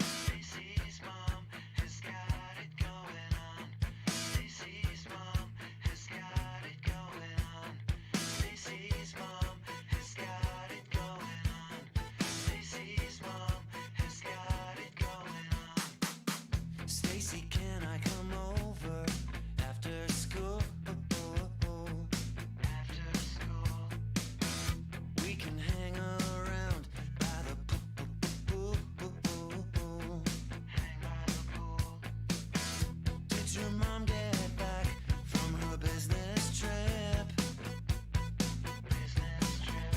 Stacy's mom has got it going on. Stacy's mom has got it going on. Stacy's mom has got it going on. Stacy's mom has got it going on. Stacy, can I come over after school? After school, we can hang around by the pool. Hang by the pool. Did your mom get back from her business trip? Business trip.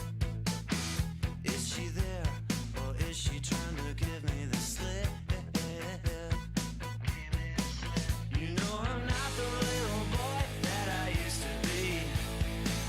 Is she there, or is she trying to give me the slip? Give me the slip. You know I'm not the little boy that I used to be.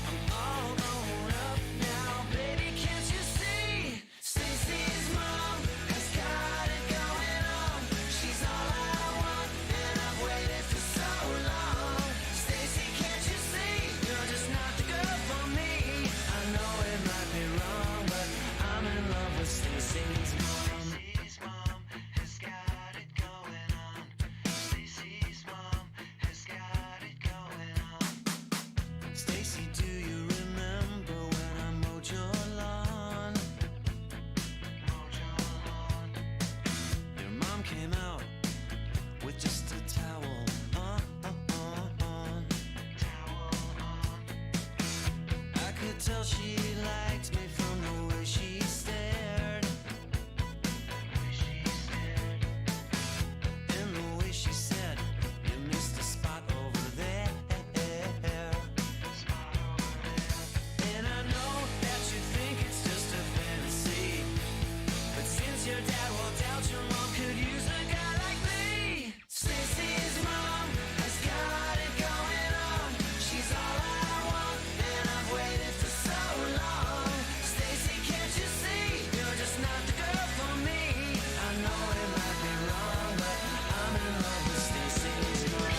I'm all grown up now, baby, can't you see? Stacy's mom has got it going on. She's all I want, and I've waited for so long. Stacy, can't you see? You're just not the girl for me. I know it might be wrong, but I'm in love with Stacy's mom. Stacy's mom has got it going on. Stacy's mom has got it going on. Stacy, do you remember when I mowed your lawn? Mowed your lawn. Your mom came out with just a towel on. Towel on. I could tell she liked me from the way she stared. Way she stared. And the way she said, you missed a spot over there. Spot over there. And I know that you think it's just a fantasy, but since your dad walked out, your mom could use a guy like me. Stacy's mom has got it going on. She's all I want, and I've waited for so long. Stacy, can't you see? You're just not the girl for me. I know it might be wrong, but I'm in love with Stacy's mom.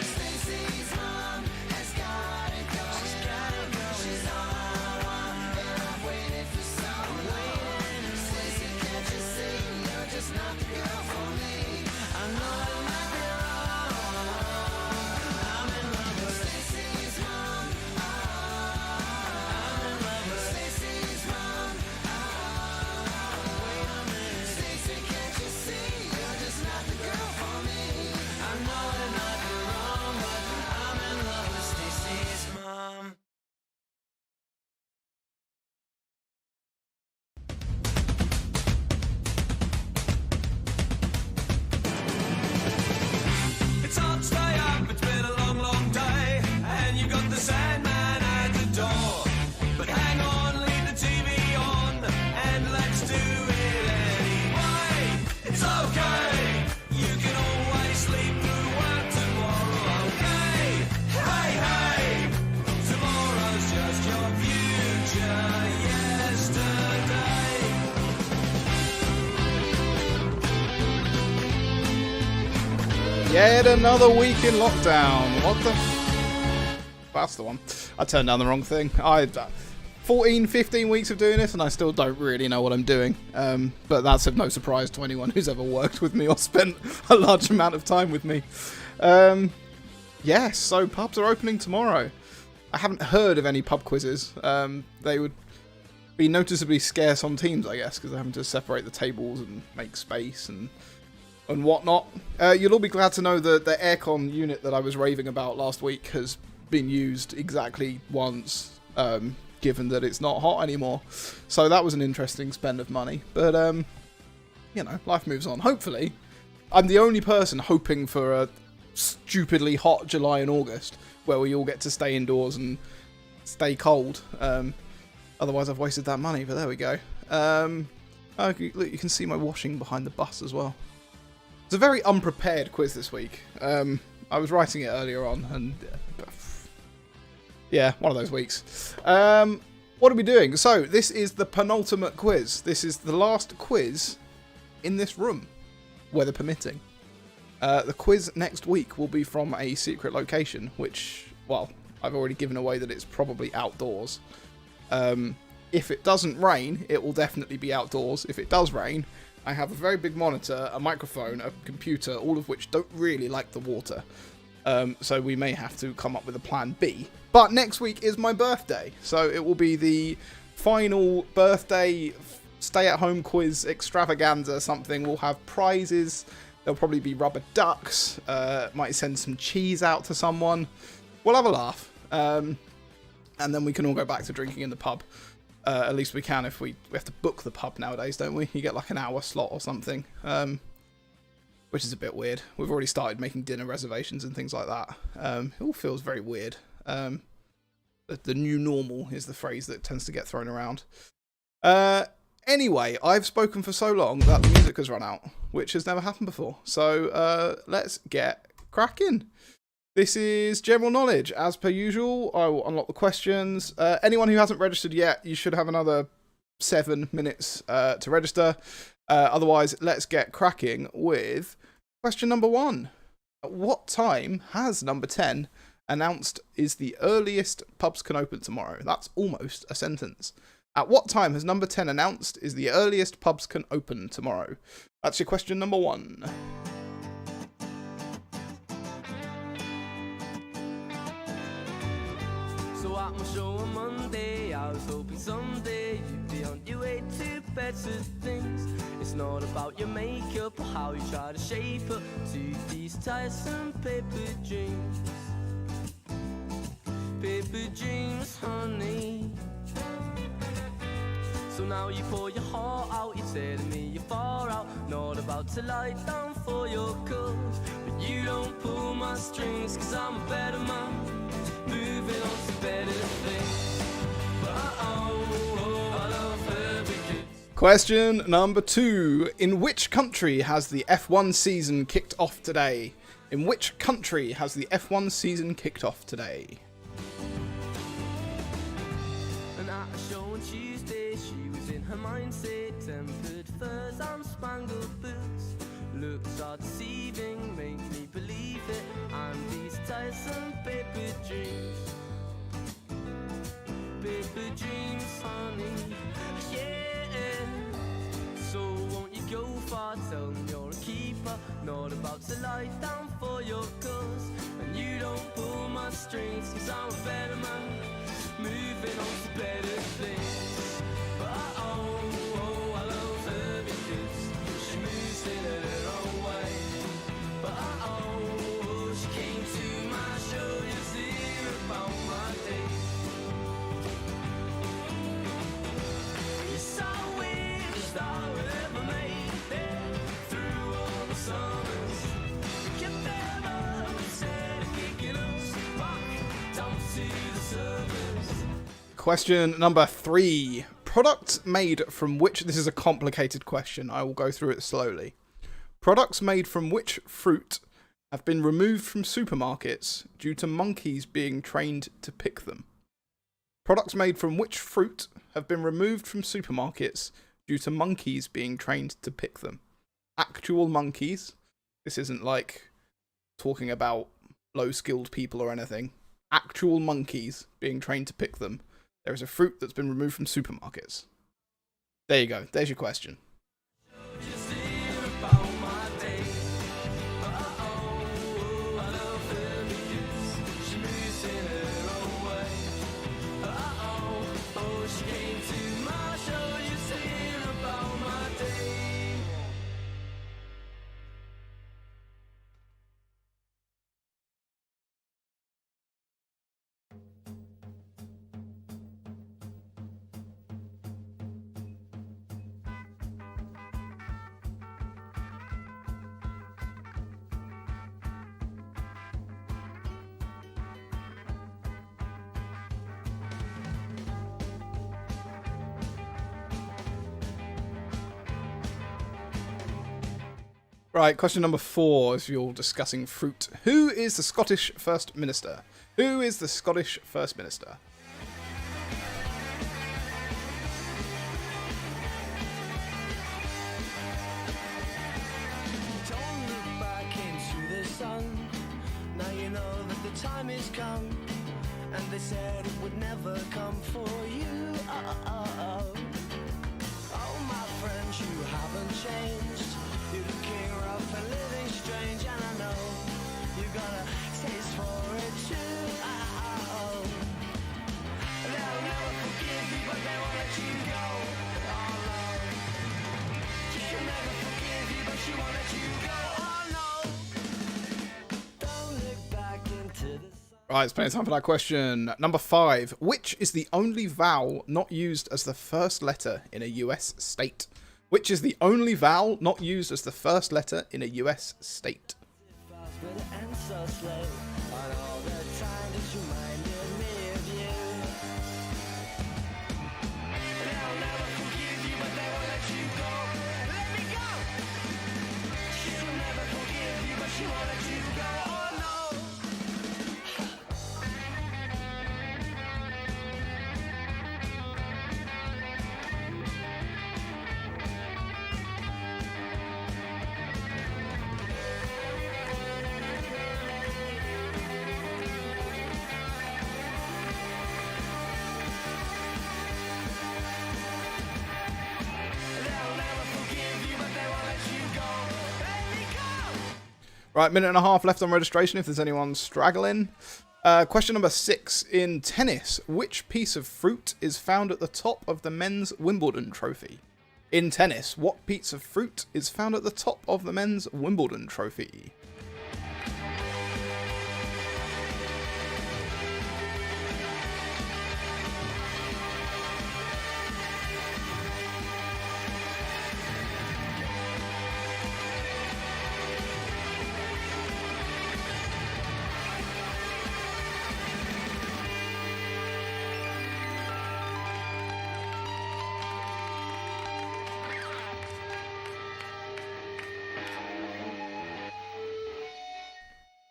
Stacy's mom has got it going. She's all I want, and I've waited for so long. Stacy, can't you see? You're just not the girl for me. I know it might be wrong. I'm in love with Stacy's mom. I'm in love with Stacy's mom. Wait a minute. Stacy, can't you see? You're just not the girl for me. I know it might be wrong, but I'm in love with Stacy's mom. It's hard to stay up, it's been a long, long day, and you got the Sandman at the door. But hang on, leave the TV on, and let's do it anyway. It's okay, you can always sleep through work tomorrow, okay? Hey, hey, tomorrow's just your future yesterday. Yet another week in lockdown. What the? That's the one. I turned down the wrong thing. 14, 15 weeks of doing this, and I still don't really know what I'm doing. But that's of no surprise to anyone who's ever worked with me or spent a large amount of time with me. Yes, so pubs are opening tomorrow. I haven't heard of any pub quizzes. They would be noticeably scarce on Teams, I guess, because they're having to separate the tables and make space and whatnot. You'll all be glad to know that the aircon unit that I was raving about last week has been used exactly once, given that it's not hot anymore. So that was an interesting spend of money. But, you know, life moves on. Hopefully. I'm the only person hoping for a stupidly hot July and August, where we all get to stay indoors and stay cold. Otherwise I've wasted that money, but there we go. Look, you can see my washing behind the bus as well. It's a very unprepared quiz this week. I was writing it earlier on, and Yeah, one of those weeks. What are we doing? So, this is the penultimate quiz. This is the last quiz in this room, weather permitting. The quiz next week will be from a secret location, which, well, I've already given away that it's probably outdoors. If it doesn't rain, it will definitely be outdoors. If it does rain, I have a very big monitor, a microphone, a computer, all of which don't really like the water. So we may have to come up with a plan B. But next week is my birthday, so it will be the final birthday stay-at-home quiz extravaganza something. We'll have prizes. There'll probably be rubber ducks. Might send some cheese out to someone. We'll have a laugh. And then we can all go back to drinking in the pub. At least we can if we have to book the pub nowadays, don't we? You get like an hour slot or something. Which is a bit weird. We've already started making dinner reservations and things like that. It all feels very weird. The new normal is the phrase that tends to get thrown around. Anyway, I've spoken for so long that the music has run out, which has never happened before. So let's get cracking. This is general knowledge. As per usual, I will unlock the questions. Anyone who hasn't registered yet, you should have another 7 minutes to register. Otherwise, let's get cracking with question number 1. At what time has number 10 announced is the earliest pubs can open tomorrow? That's almost a sentence. At what time has number 10 announced is the earliest pubs can open tomorrow? That's your question number 1. So at my show on Monday, I was hoping someday you'd be on your way to better things. It's not about your makeup or how you try to shape up to these tiresome paper dreams. Paper dreams, honey. So now you pour your heart out, you're telling me you're far out, not about to lie down for your cause. But you don't pull my strings, cause I'm a better man, moving on to better things. But I love her because... Question number 2. In which country has the F1 season kicked off today? In which country has the F1 season kicked off today? And at a show on Tuesday, she was in her mindset, tempered furs and spangled boots. Looks are deceiving, make me believe it, and these tiresome paper dreams. Paper dreams, honey, yeah. So won't you go far, tell them you're a keeper, not about to lie down for your cause. And you don't pull my strings, cause I'm a better man, moving on to better things. But I love her because she moves in her own way. But she came to my show just to hear about my day. Yes, I wish I would ever made it through all the summers. Kept them up instead of kicking us back down to the surface. Question number 3. Products made from which... This is a complicated question. I will go through it slowly. Products made from which fruit have been removed from supermarkets due to monkeys being trained to pick them? Products made from which fruit have been removed from supermarkets due to monkeys being trained to pick them? Actual monkeys. This isn't like talking about low-skilled people or anything. Actual monkeys being trained to pick them. There is a fruit that's been removed from supermarkets. There you go. There's your question. Just hear about my day. But I love her because she moves in her own way. But she came to my show just to hear about my day. Right, question number 4, as you're discussing fruit. Who is the Scottish First Minister? Who is the Scottish First Minister? Don't look back into the sun. Now you know that the time is come. And they said it would never come for you. Oh, my friends, you haven't changed. You're the king of a living strange. And I know you got a taste for it too. They'll never forgive you, but they won't let you go. Oh, no. She'll never forgive you, but she won't let you go. Oh, no. Don't look back into the sun. Right, it's plenty of time for that question. Number 5. Which is the only vowel not used as the first letter in a US state? Which is the only vowel not used as the first letter in a US state? Fast, but it ends so slow. And all the time that you reminded me of you. They'll never forgive you, but they won't let you go. Let me go. She'll never forgive you, but she won't let you go. Oh no. They'll never forgive you, but they won't let you go. Let me go. Right, minute and a half left on registration if there's anyone straggling. Question number 6. In tennis, which piece of fruit is found at the top of the men's Wimbledon trophy? In tennis, what piece of fruit is found at the top of the men's Wimbledon trophy?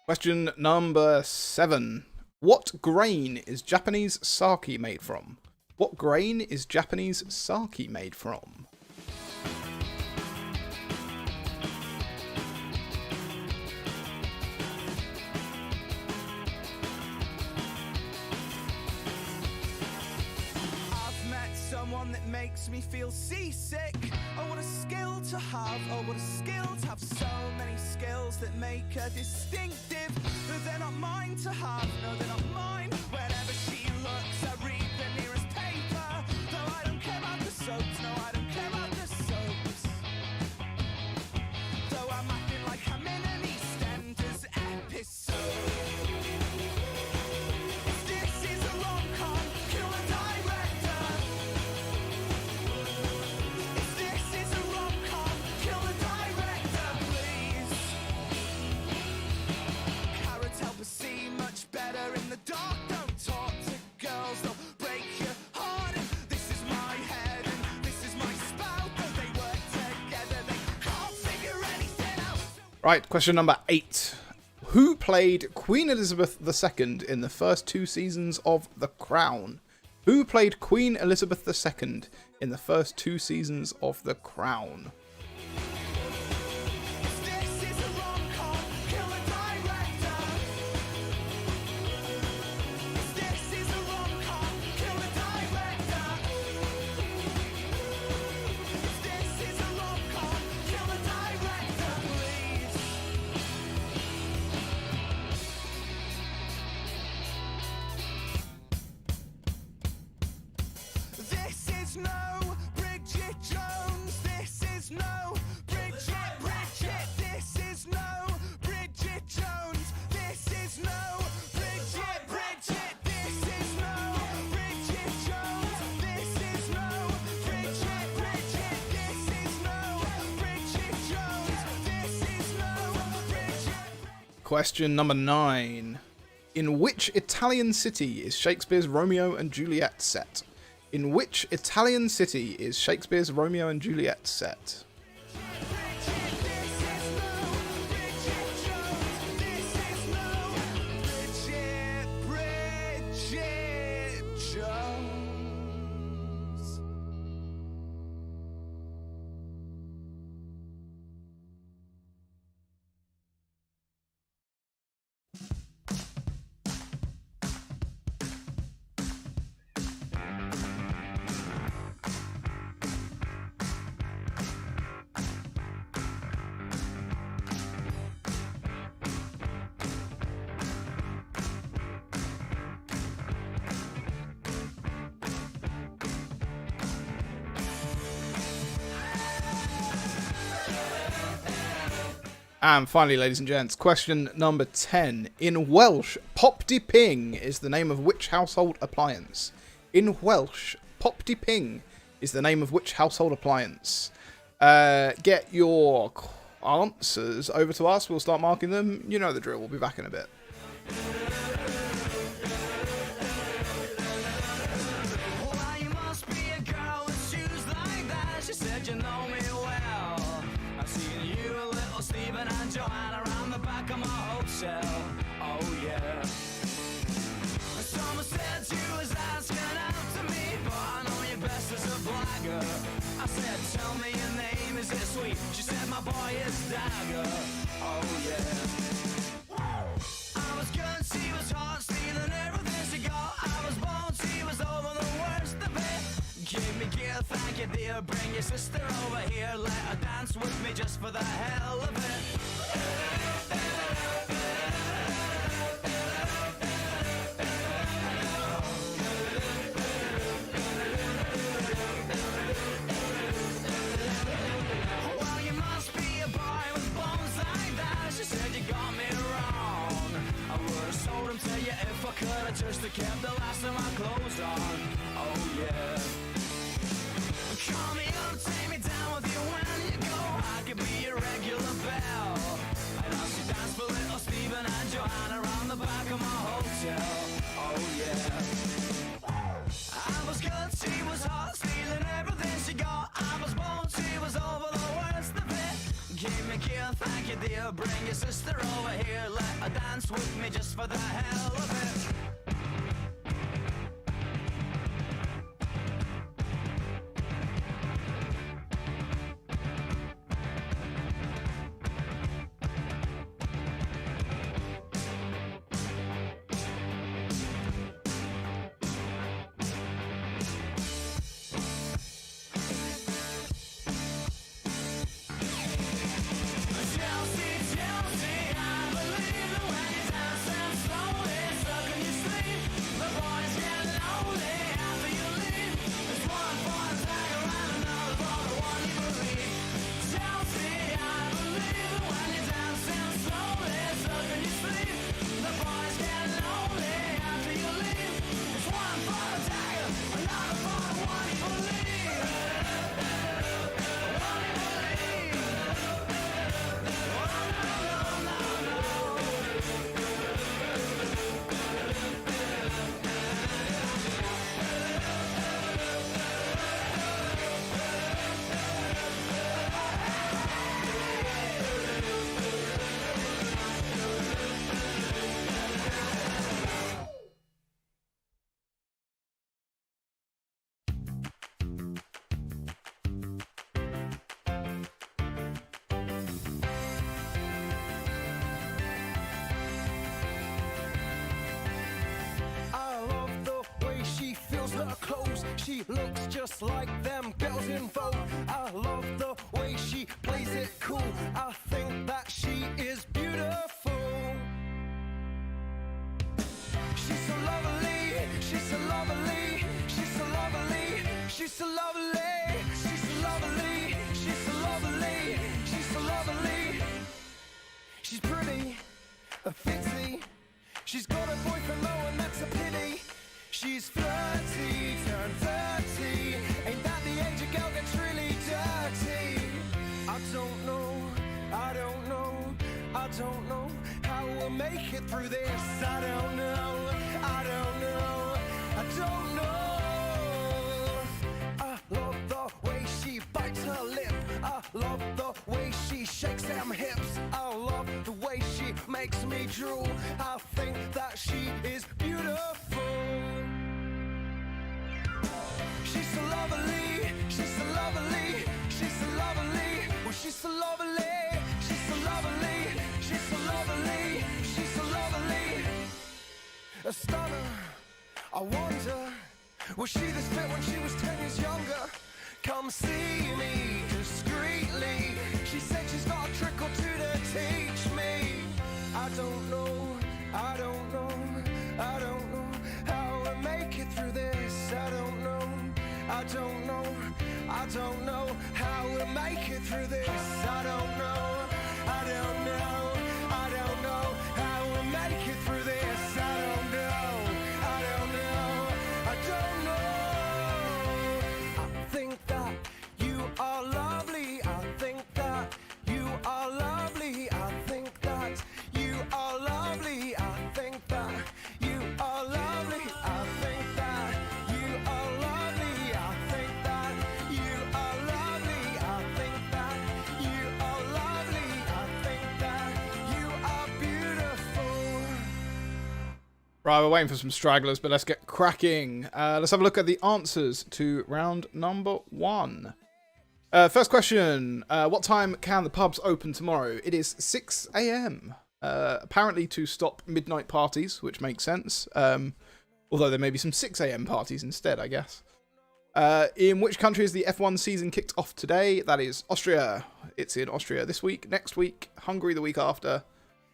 Question number 7. What grain is Japanese sake made from? What grain is Japanese sake made from? I've met someone that makes me feel seasick. Oh, what a skill to have. Oh, what a skill to have. So many skills that make her distinctive. But they're not mine to have. No, they're not mine. Whenever she looks, I read the nearest paper. No, I don't care about the soaps. No, I don't care about the soaps. Though I'm acting like I'm in an EastEnders episode. This is a rom-com. Kill the director. If this is a rom-com, kill the director, please. Carrots help us see much better in the dark. Don't talk to girls, they'll break your heart. And this is my head, and this is my spout. Though they work together, they can't figure anything out. Right, question number 8. Who played Queen Elizabeth II in the first 2 seasons of The Crown? Who played Queen Elizabeth II in the first 2 seasons of The Crown? If this is a rom-com, kill the director. If this is a rom-com, kill the director. If this is a rom-com, kill the director, please. This is no Bridget Jones. This is no Bridget. This is no Bridget Jones. This is no Bridget. This is no Bridget Jones. This is no Bridget. This is no Bridget Jones. This is no Bridget. Question number 9. In which Italian city is Shakespeare's Romeo and Juliet set? In which Italian city is Shakespeare's Romeo and Juliet set? This is no Bridget Jones. This is no Bridget. And finally, ladies and gents, question number 10. In Welsh, Pop Di Ping is the name of which household appliance? In Welsh, Pop Di Ping is the name of which household appliance? Get your answers over to us. We'll start marking them. You know the drill. We'll be back in a bit. Well, you must be a girl with shoes like that. She said you know me well. I've seen you, little Stephen and Joanna around the back of my hotel. Oh yeah. Someone said you was asking after me, but I know you best as a blagger. I said, tell me your name, is it sweet? She said, my boy is Dagger. Oh yeah. I was good, she was hot, stealing everything she got. I was born, she was over the worst of it. Give me gear, thank you dear. Bring your sister over here, let her dance with me just for the hell of it. Well, you must be a boy with bones like that. She said you got me wrong. I would've sold him to you if I could've just kept the last of my clothes on. Oh yeah. Call me up, take me down with you when you go. I could be your regular belle. And I'll see dance for little Stephen and Joanna around the back of my hotel. Oh yeah. I was good, she was hot, stealing everything she got. I was born, she was over the worst of it. Give me gear, thank you dear. Bring your sister over here, let her dance with me just for the hell of it. She looks just like them girls in Vogue. I love the way she plays it cool. I think that she is beautiful. She's so lovely, she's so lovely, she's so lovely, she's so lovely, she's so lovely, she's so lovely, she's so lovely. She's pretty, a fitzy. She's got a boyfriend though, and that's a pity. She's flirty, turned 30. Ain't that the age a girl gets really dirty? I don't know, I don't know, I don't know how we'll make it through this. I don't know, I don't know, I don't know. I love the way she bites her lip. I love the way she shakes them hips. I love the way she makes me drool. I think that she is beautiful. She's so lovely, she's so lovely, she's so lovely. Well, she's so lovely, she's so lovely, she's so lovely, she's so lovely. A stunner, I wonder, was she this fit when she was 10 years younger? Come see me discreetly. She said she's got a trick or two to teach me. I don't know, I don't know, I don't know how we'll make it through this. I don't know, I don't know, I don't know how we'll make it through this. I don't know, I don't know how we'll make it through this. I don't know. I think that you are lovely. I think that you are lovely. I think that you are lovely. I think that you are lovely. I think that you are lovely. I think that you are lovely. I think that you are lovely. I think that you are beautiful. Right, we're waiting for some stragglers, but let's get cracking. Let's have a look at the answers to round number 1. First question. What time can the pubs open tomorrow? It is 6 a.m. Apparently to stop midnight parties, which makes sense. Although there may be some 6 a.m. parties instead, I guess. In which country is the F1 season kicked off today? That is Austria. It's in Austria this week. Next week, Hungary the week after.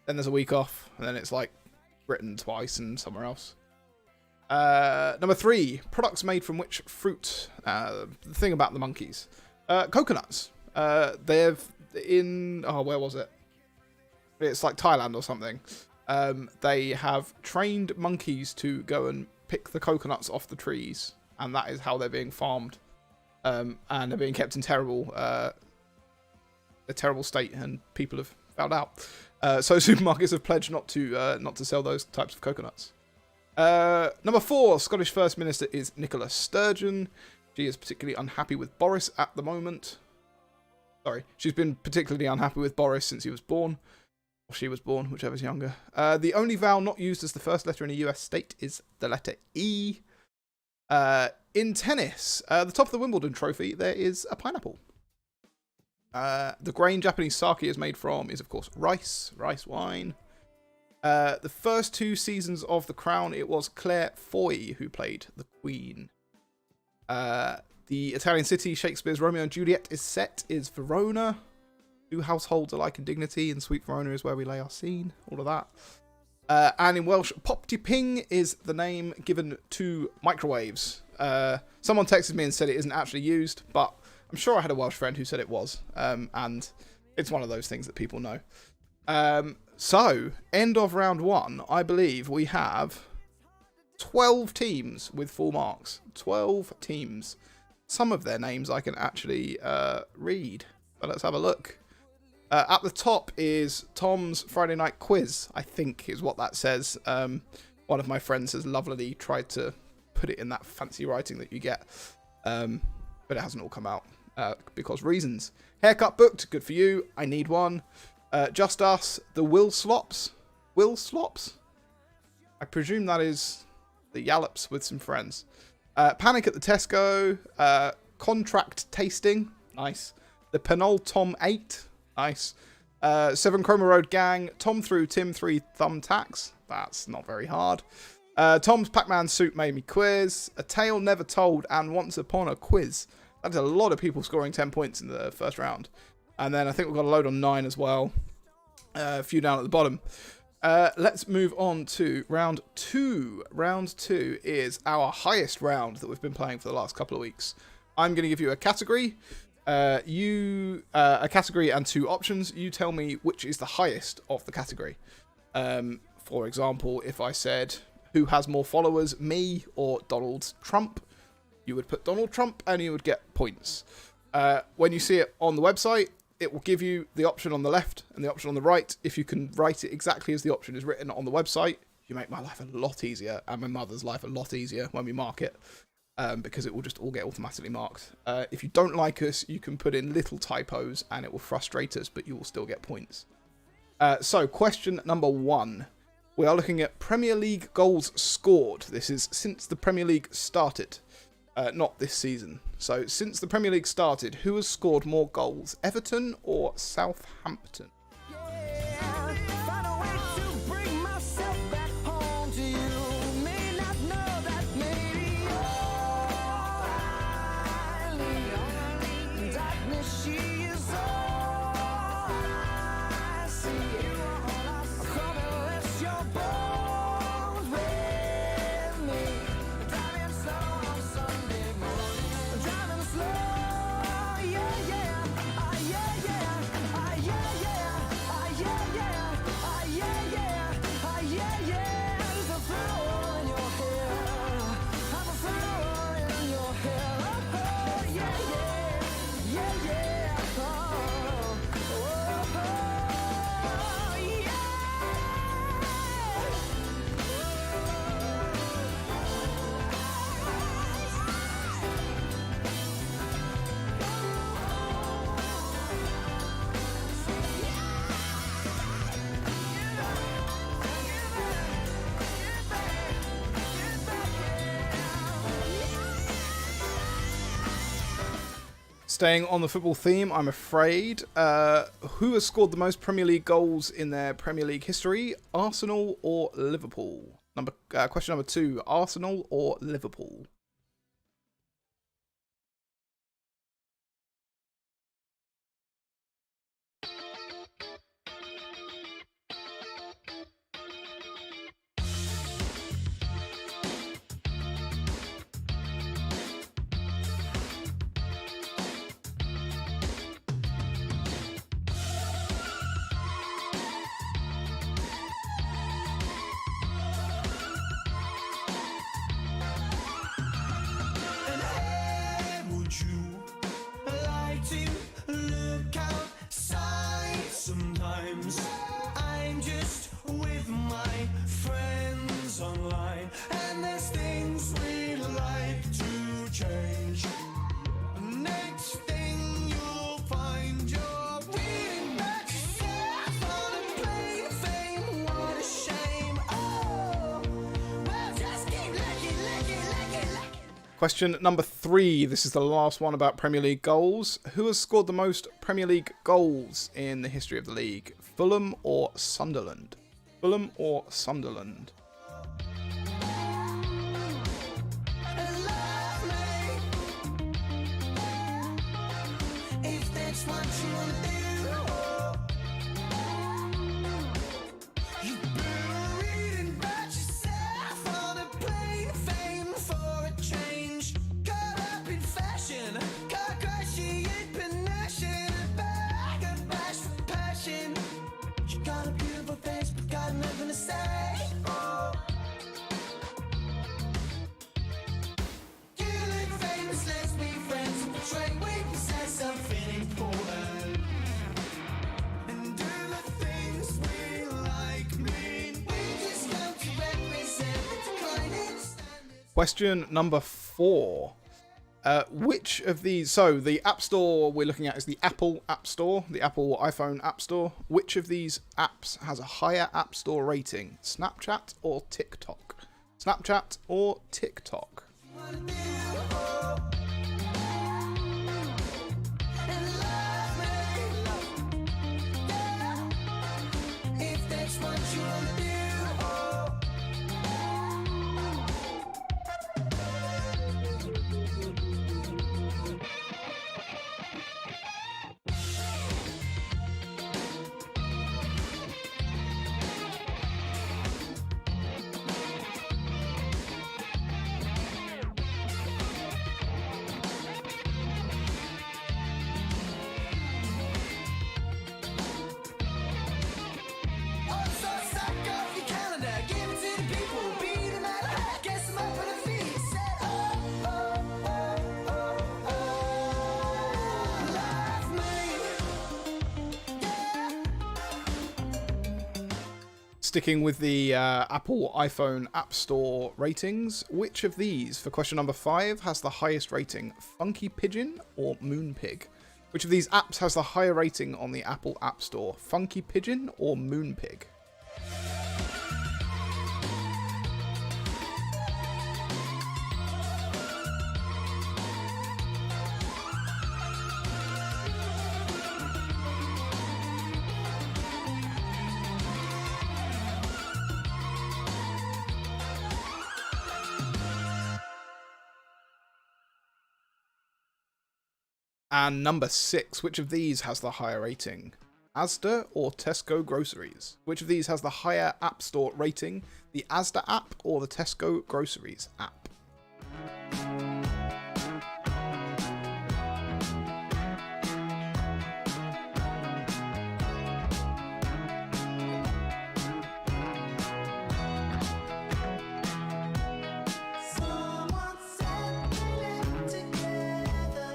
Then there's a week off. And then it's like Britain twice and somewhere else. Number 3. Products made from which fruit? The thing about the monkeys. Coconuts. They've in... Oh, where was it? It's like Thailand or something. They have trained monkeys to go and pick the coconuts off the trees. And that is how they're being farmed. And they're being kept in a terrible state. And people have found out. So supermarkets have pledged not to sell those types of coconuts. Number 4, Scottish First Minister is Nicola Sturgeon. She is particularly unhappy with Boris at the moment. Sorry, she's been particularly unhappy with Boris since he was born. Or she was born, whichever's younger. The only vowel not used as the first letter in a US state is the letter E. In tennis, the top of the Wimbledon trophy, there is a pineapple. The grain Japanese sake is made from is, of course, rice wine. The first 2 seasons of The Crown, it was Claire Foy who played the Queen. The Italian city Shakespeare's Romeo and Juliet is set is Verona. 2 households alike in dignity, and Sweet Verona is where we lay our scene. All of that. And in Welsh, Pop Ti Ping is the name given to microwaves. Someone texted me and said it isn't actually used, but I'm sure I had a Welsh friend who said it was. And it's one of those things that people know. So, end of round 1, I believe we have 12 teams with full marks. 12 teams. Some of their names I can actually read. But let's have a look. At the top is Tom's Friday Night Quiz, I think is what that says. One of my friends has lovelily tried to put it in that fancy writing that you get. But it hasn't all come out because reasons. Haircut booked, good for you. I need one. Just Us, the Will Slops. Will Slops? I presume that is the Yallops with some friends. Panic at the Tesco. Contract Tasting. Nice. The Penol Tom 8. Nice. 7 Chroma Road Gang. Tom through Tim 3 Thumbtacks. That's not very hard. Tom's Pac-Man Suit Made Me Quiz. A Tale Never Told and Once Upon a Quiz. That's a lot of people scoring 10 points in the first round. And then I think we've got a load on 9 as well. A few down at the bottom. Let's move on to round 2. Round 2 is our highest round that we've been playing for the last couple of weeks. I'm going to give you a category. A category and 2 options. You tell me which is the highest of the category. For example, if I said, who has more followers, me or Donald Trump? You would put Donald Trump and you would get points. When you see it on the website, it will give you the option on the left and the option on the right. If you can write it exactly as the option is written on the website, you make my life a lot easier and my mother's life a lot easier when we mark it. Because it will just all get automatically marked. If you don't like us, you can put in little typos and it will frustrate us, but you will still get points. So, question number 1. We are looking at Premier League goals scored. This is since the Premier League started. Not this season. So, since the Premier League started, who has scored more goals? Everton or Southampton? Staying on the football theme, I'm afraid. Who has scored the most Premier League goals in their Premier League history? Arsenal or Liverpool? Question number 2. Arsenal or Liverpool? And hey, would you like to look outside? Sometimes I'm just with my friends online, and there's things we'd like to change. Next thing you'll find you're reading back yourself on a plane of fame. What a shame. Oh, well, just keep looking. Question number 3. This is the last one about Premier League goals. Who has scored the most Premier League goals in the history of the league? Fulham or Sunderland? Fulham or Sunderland? And love me if that's what you wanna do. You better read about yourself on a plane of fame for a change. Caught up in fashion, car crashing in panache, a bag of bash for passion. You got a beautiful face, but got nothing to say. Oh. You look famous, let's be friends. Portray we possess something important, and do the things we like. Mean we just come to represent the declining standards. Question number 4. Which of these... So, the App Store we're looking at is the Apple App Store, the Apple iPhone App Store. Which of these apps has a higher App Store rating? Snapchat or TikTok? Snapchat or TikTok? Wanna do, oh. And love me, yeah. If that's what you wanna do, oh. I'm so suck off your calendar, give it to the people, beat them at a hat, guess them up on their feet, said, oh, oh, oh, oh, oh, love me, yeah. Sticking with the Apple iPhone App Store ratings, which of these, for question number 5, has the highest rating? Funky Pigeon or Moonpig? Which of these apps has the higher rating on the Apple App Store? Funky Pigeon or Moonpig? And number 6, which of these has the higher rating? Asda or Tesco Groceries? Which of these has the higher App Store rating? The Asda app or the Tesco Groceries app? Someone said we lived together,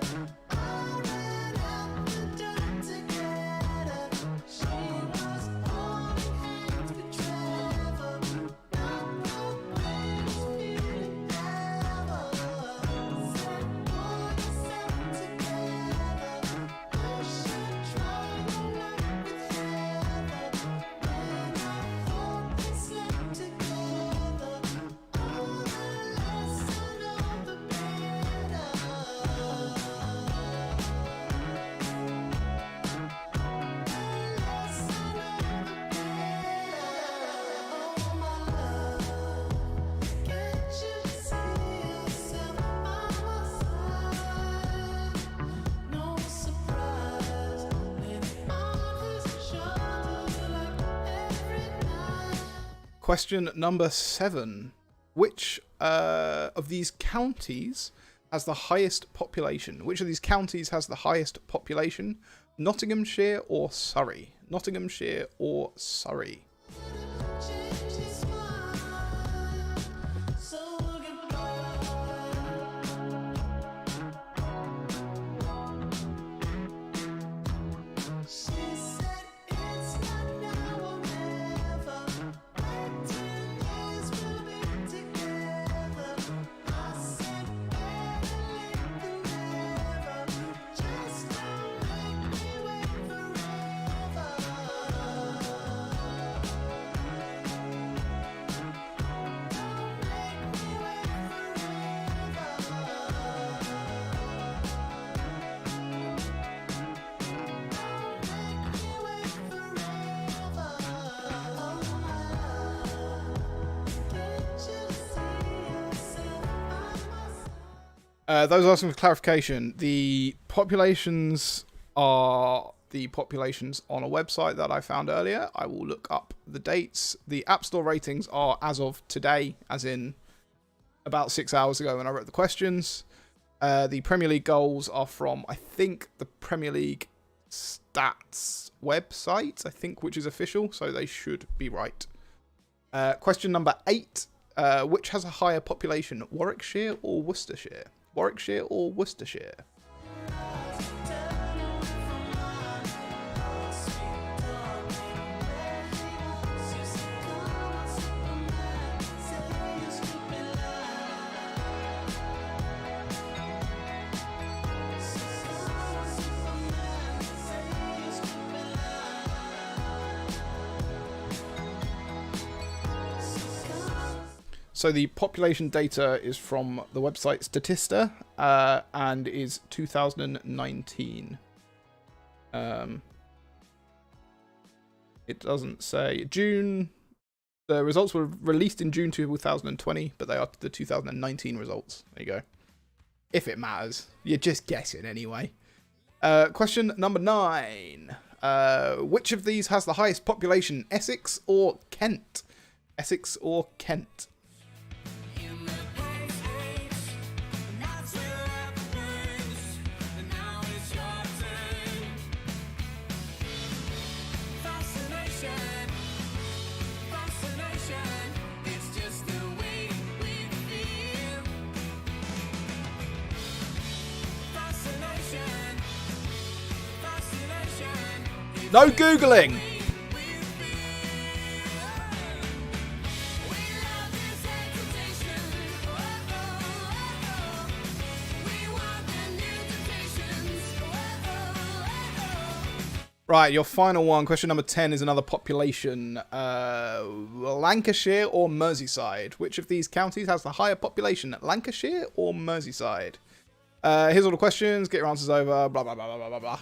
all ran out the door together. She was holding hands with Trevor, not the way it's feeling now. Question number 7. Which of these counties has the highest population? Which of these counties has the highest population? Nottinghamshire or Surrey? Nottinghamshire or Surrey? Those asking for clarification, the populations are the populations on a website that I found earlier. I will look up the dates. The App Store ratings are as of today, as in about 6 hours ago when I wrote the questions. The Premier League goals are from, I think, the Premier League stats website, I think, which is official, so they should be right. Question number 8. Which has a higher population, Warwickshire or Worcestershire? Warwickshire or Worcestershire? So the population data is from the website Statista and is 2019. It doesn't say June. The results were released in June 2020, but they are the 2019 results. There you go. If it matters. You're just guessing anyway. Question number 9. Which of these has the highest population, Essex or Kent? Essex or Kent? No Googling! Right, your final one. Question number 10 is another population. Lancashire or Merseyside? Which of these counties has the higher population? Lancashire or Merseyside? Here's all the questions. Get your answers over. Blah, blah, blah, blah, blah, blah, blah.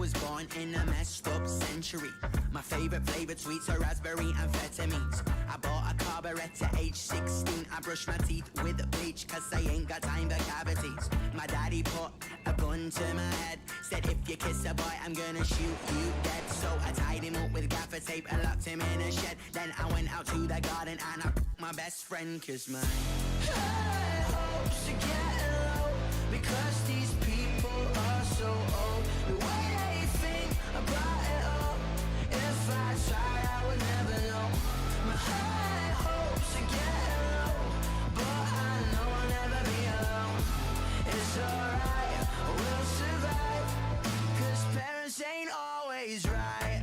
was born in a messed up century. My favorite flavored sweets are raspberry and amphetamines. I bought a carburetor at age 16. I brushed my teeth with bleach cause I ain't got time for cavities. My daddy put a gun to my head, said if you kiss a boy I'm gonna shoot you dead. So I tied him up with gaffer tape and locked him in a shed. Then I went out to the garden and I f***ed my best friend cause my high hopes are getting low because these people are so old. The way they think about it all, if I tried I would never know. My high hopes are getting low, but I know I'll never be alone. It's alright, we'll survive, cause parents ain't always right.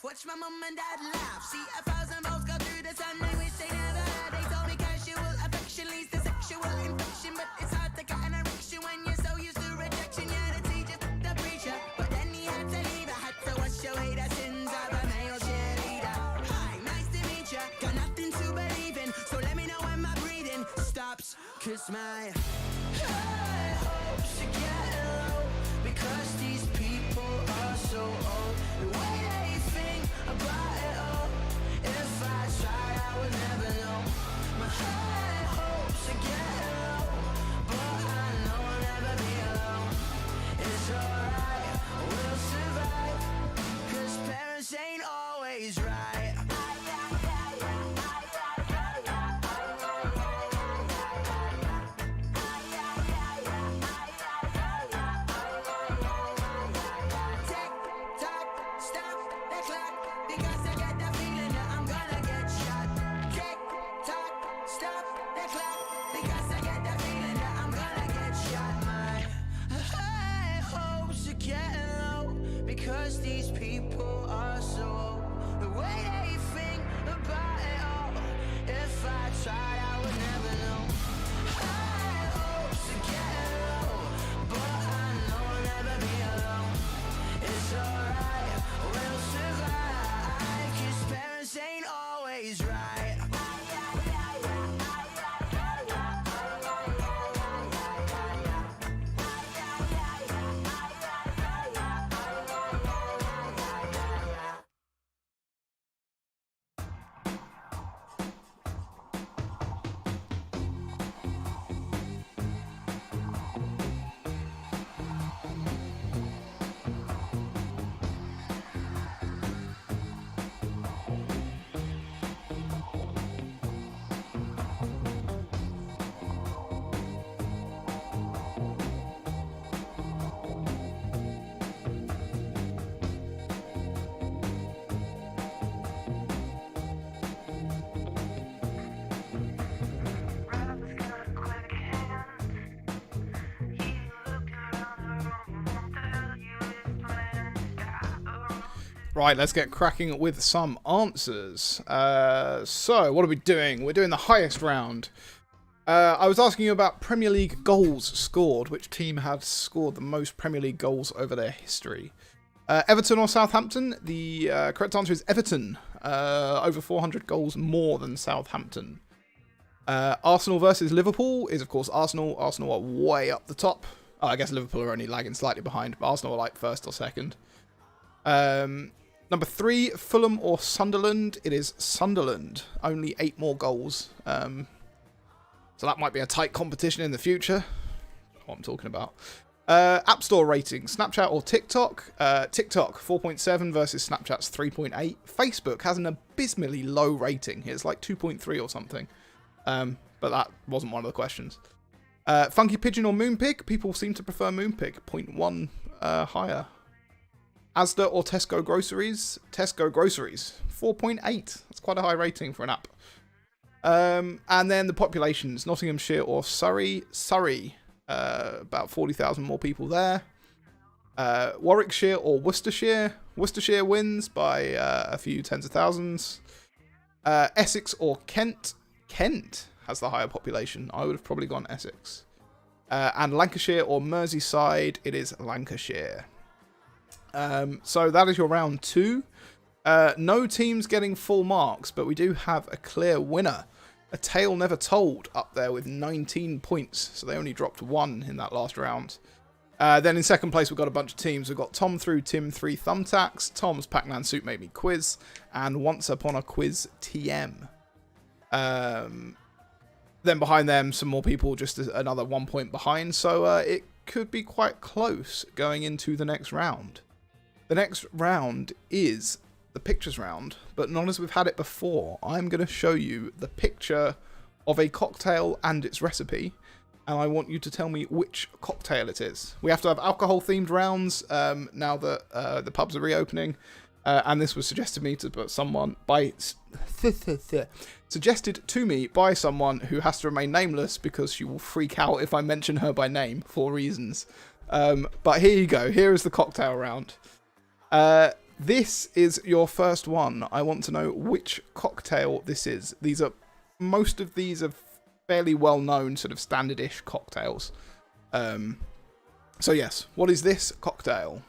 Watch my mom and dad laugh. See 1,000 volts go through the sun. They wish they never had. They told me casual affection leads to sexual infection, but it's hard to get an erection when you're so used to rejection. Yeah, the teacher, the preacher, but then he had to leave. I had to wash away the sins of a male cheerleader. Hi, nice to meet ya. Got nothing to believe in, so let me know when my breathing stops. Cause my high hopes are getting low because these people are so old. The way they think about it all, if I tried I would never know. My high hopes are getting low, but I know I'll never be alone. It's alright, we'll survive, cause parents ain't always right. Because these people are so old. The way they think about it all, if I tried I would never know. High hopes are getting low, but I know I'll never be alone. It's alright, we'll survive, cause parents ain't always right. Right, let's get cracking with some answers. So, what are we doing? We're doing the highest round. I was asking you about Premier League goals scored. Which team had scored the most Premier League goals over their history? Everton or Southampton? The correct answer is Everton. Over 400 goals more than Southampton. Arsenal versus Liverpool is, of course, Arsenal. Arsenal are way up the top. Oh, I guess Liverpool are only lagging slightly behind, but Arsenal are like first or second. Number 3, Fulham or Sunderland? It is Sunderland. Only 8 more goals. So that might be a tight competition in the future. What I'm talking about. App Store rating, Snapchat or TikTok? TikTok, 4.7 versus Snapchat's 3.8. Facebook has an abysmally low rating. It's like 2.3 or something. But that wasn't one of the questions. Funky Pigeon or Moonpig? People seem to prefer Moonpig, 0.1 higher. Asda or Tesco Groceries? Tesco Groceries, 4.8. That's quite a high rating for an app. And then the populations, Nottinghamshire or Surrey? Surrey, about 40,000 more people there. Warwickshire or Worcestershire? Worcestershire wins by a few tens of thousands. Essex or Kent? Kent has the higher population. I would have probably gone Essex. And Lancashire or Merseyside? It is Lancashire. So that is your round 2. No teams getting full marks, but we do have a clear winner. A Tale Never Told up there with 19 points, so they only dropped 1 in that last round. Then in second place, we've got a bunch of teams. We've got Tom Through Tim 3 Thumbtacks, Tom's Pac-Man Suit Made Me Quiz, and Once Upon a Quiz TM. Then behind them, some more people, just another 1 point behind, so it could be quite close going into the next round. The next round is the pictures round, but not as we've had it before. I'm going to show you the picture of a cocktail and its recipe, and I want you to tell me which cocktail it is. We have to have alcohol-themed rounds now that the pubs are reopening, and this was suggested to me suggested to me by someone who has to remain nameless because she will freak out if I mention her by name for reasons. But here you go. Here is the cocktail round. This is your first one. I want to know which cocktail this is. Most of these are fairly well-known, sort of standard-ish cocktails. So yes, what is this cocktail?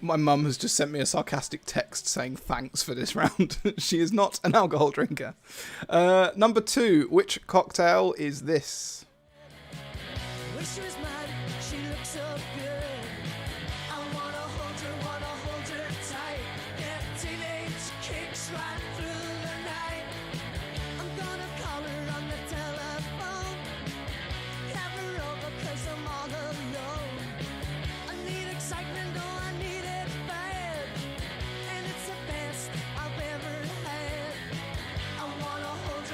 My mum has just sent me a sarcastic text saying thanks for this round. She is not an alcohol drinker. Number 2, which cocktail is this? Wish she was mine, she looks so good. I wanna hold her tight. Get teenage kicks right through the night. I'm gonna call her on the telephone. Have her over 'cause I'm all alone. I need excitement, oh I need it bad. And it's the best I've ever had. I wanna hold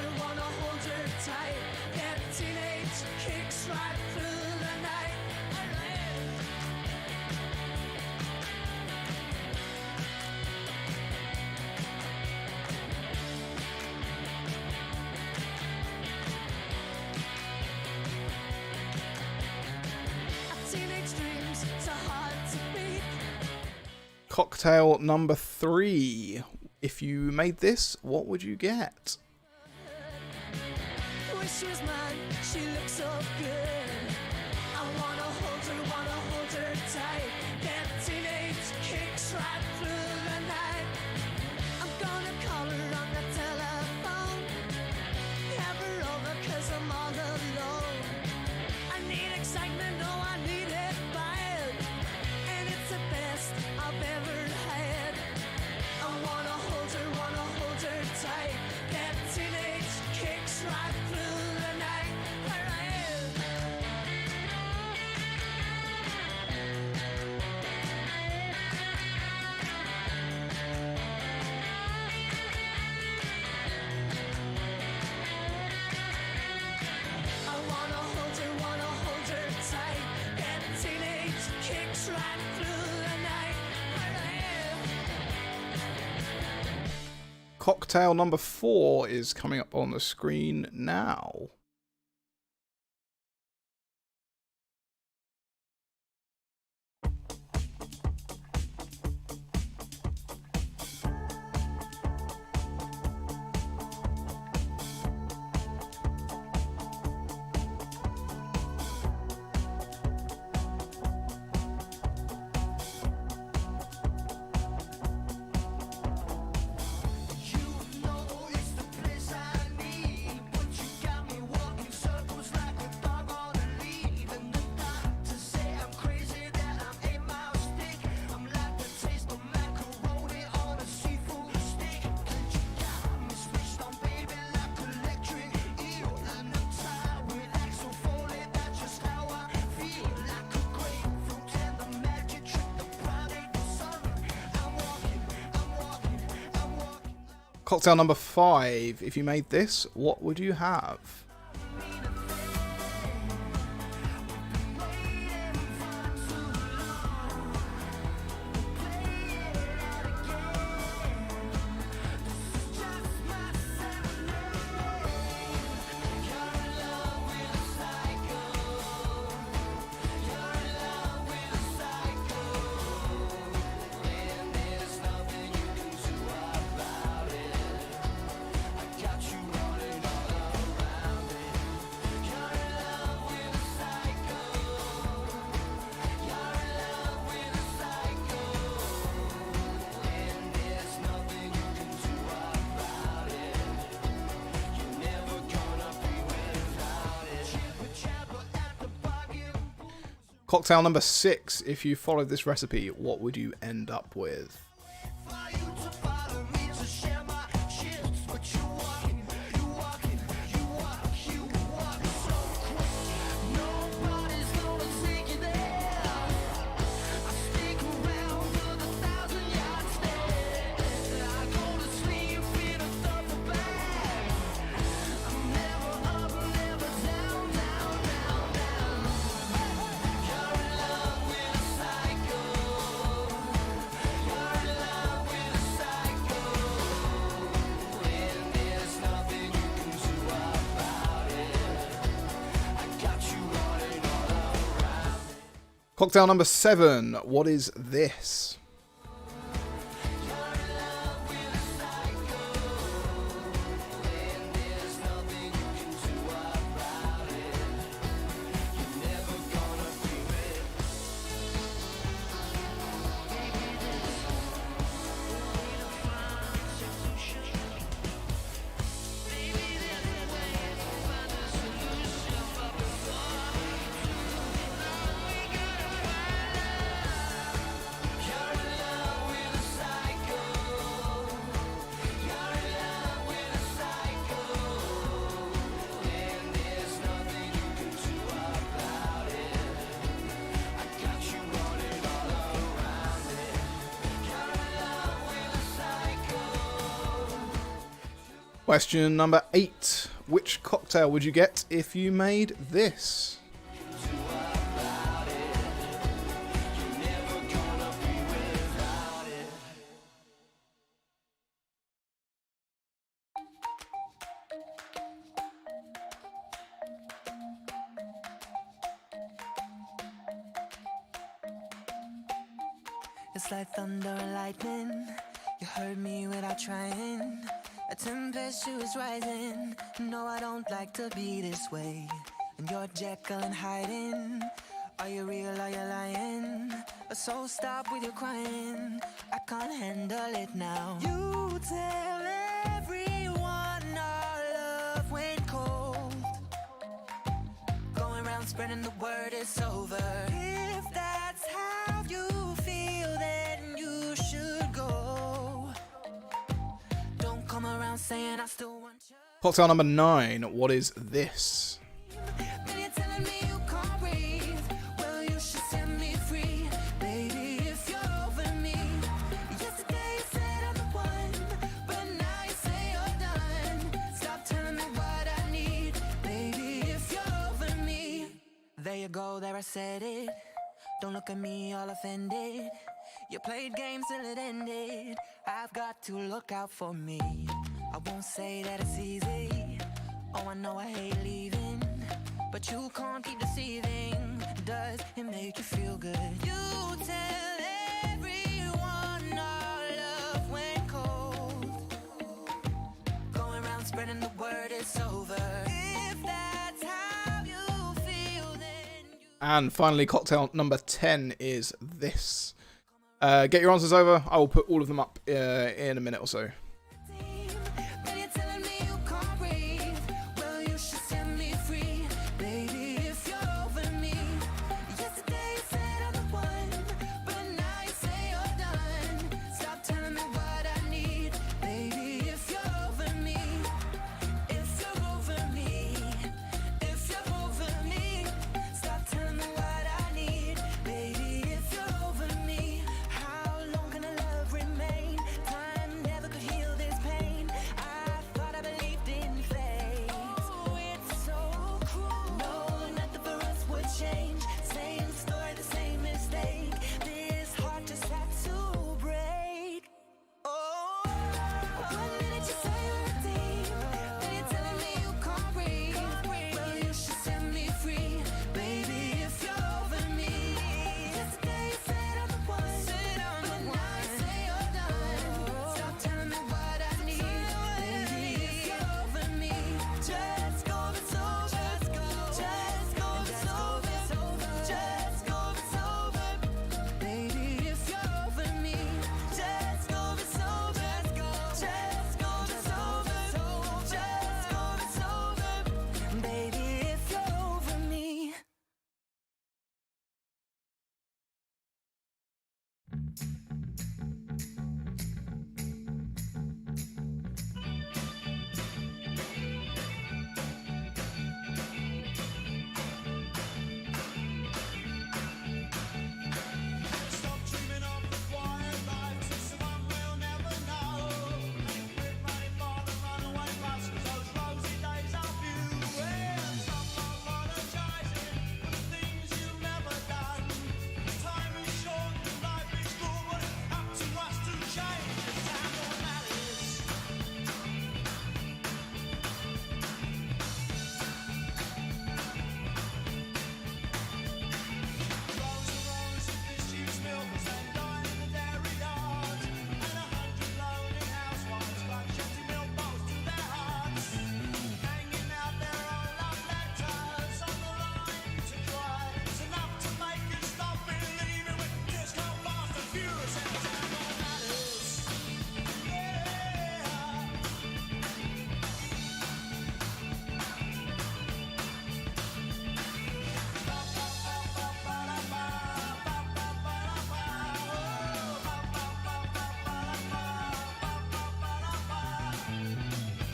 her tight. Get teenage kicks right through the night. Teenage dreams so hard to beat. Cocktail number 3. If you made this, what would you get? Wish she was mine, she looks so good. I wanna hold her tight. Get teenage kicks right through the night. I'm gonna call her on the telephone. Have her over 'cause I'm all alone. I need excitement, oh I need it bad. And it's the best I've ever had. I wanna hold her tight. Get teenage kicks right through the night. I wanna hold her tight. Get teenage kicks right through the night. Cocktail number 4 is coming up on the screen now. You know it's the place I need, but you got me Cocktail number 5. If you made this, what would you have? Cocktail number 6. If you followed this recipe, what would you end up with? Cocktail number 7. What is this? Question number 8. Which cocktail would you get if you made this? It's like thunder and lightning. You heard me without trying. A temperature is rising. No, I don't like to be this way. And you're Jekyll and hiding. Are you real? Are you lying? So stop with your crying. I can't handle it now. You tell everyone our love went cold. Going around spreading the word it's over. If that's how you feel, then you should go. Don't come around saying I still want you. Cocktail number 9. What is this? Then you're telling me you can't breathe. Well, you should set me free, baby, if you're over me. Yesterday you said I'm the one, but now you say you're done. Stop telling me what I need, baby, if you're over me. There you go, there I said it. Don't look at me all offended. You played games till it ended. I've got to look out for me. I won't say that it's easy. Oh, I know I hate leaving, but you can't keep deceiving. Does it make you feel good? You tell everyone our love went cold. Going around spreading the word it's over. If that's how you feel, then you... And finally, cocktail number 10 is this. Get your answers over. I will put all of them up in a minute or so. Then you're telling me you can't breathe. Well, you should set me free, baby, if you're over me. Yesterday you said I'm the one, but now you say you're done. Stop telling me what I need, baby, if you're over me. If you're over me, if you're over me. Stop telling me what I need, baby, if you're over me. How long can a love remain? Time never could heal Stop dreaming of the quiet life, it's the one we'll never know. We're running for the runaway bus, 'cause those rosy days are few. Well, stop apologizing for the things you've never done. Time is short and life is cool, but it's up to us to change. The time don't matters. Rows and rows of disused milkers and dying in the dairy yards, and 100 lonely housewives clutch empty milk bowls to their hearts, hanging out their own love letters on the line to dry. It's enough to make you stop believing we just go fast and furious, and time don't matters.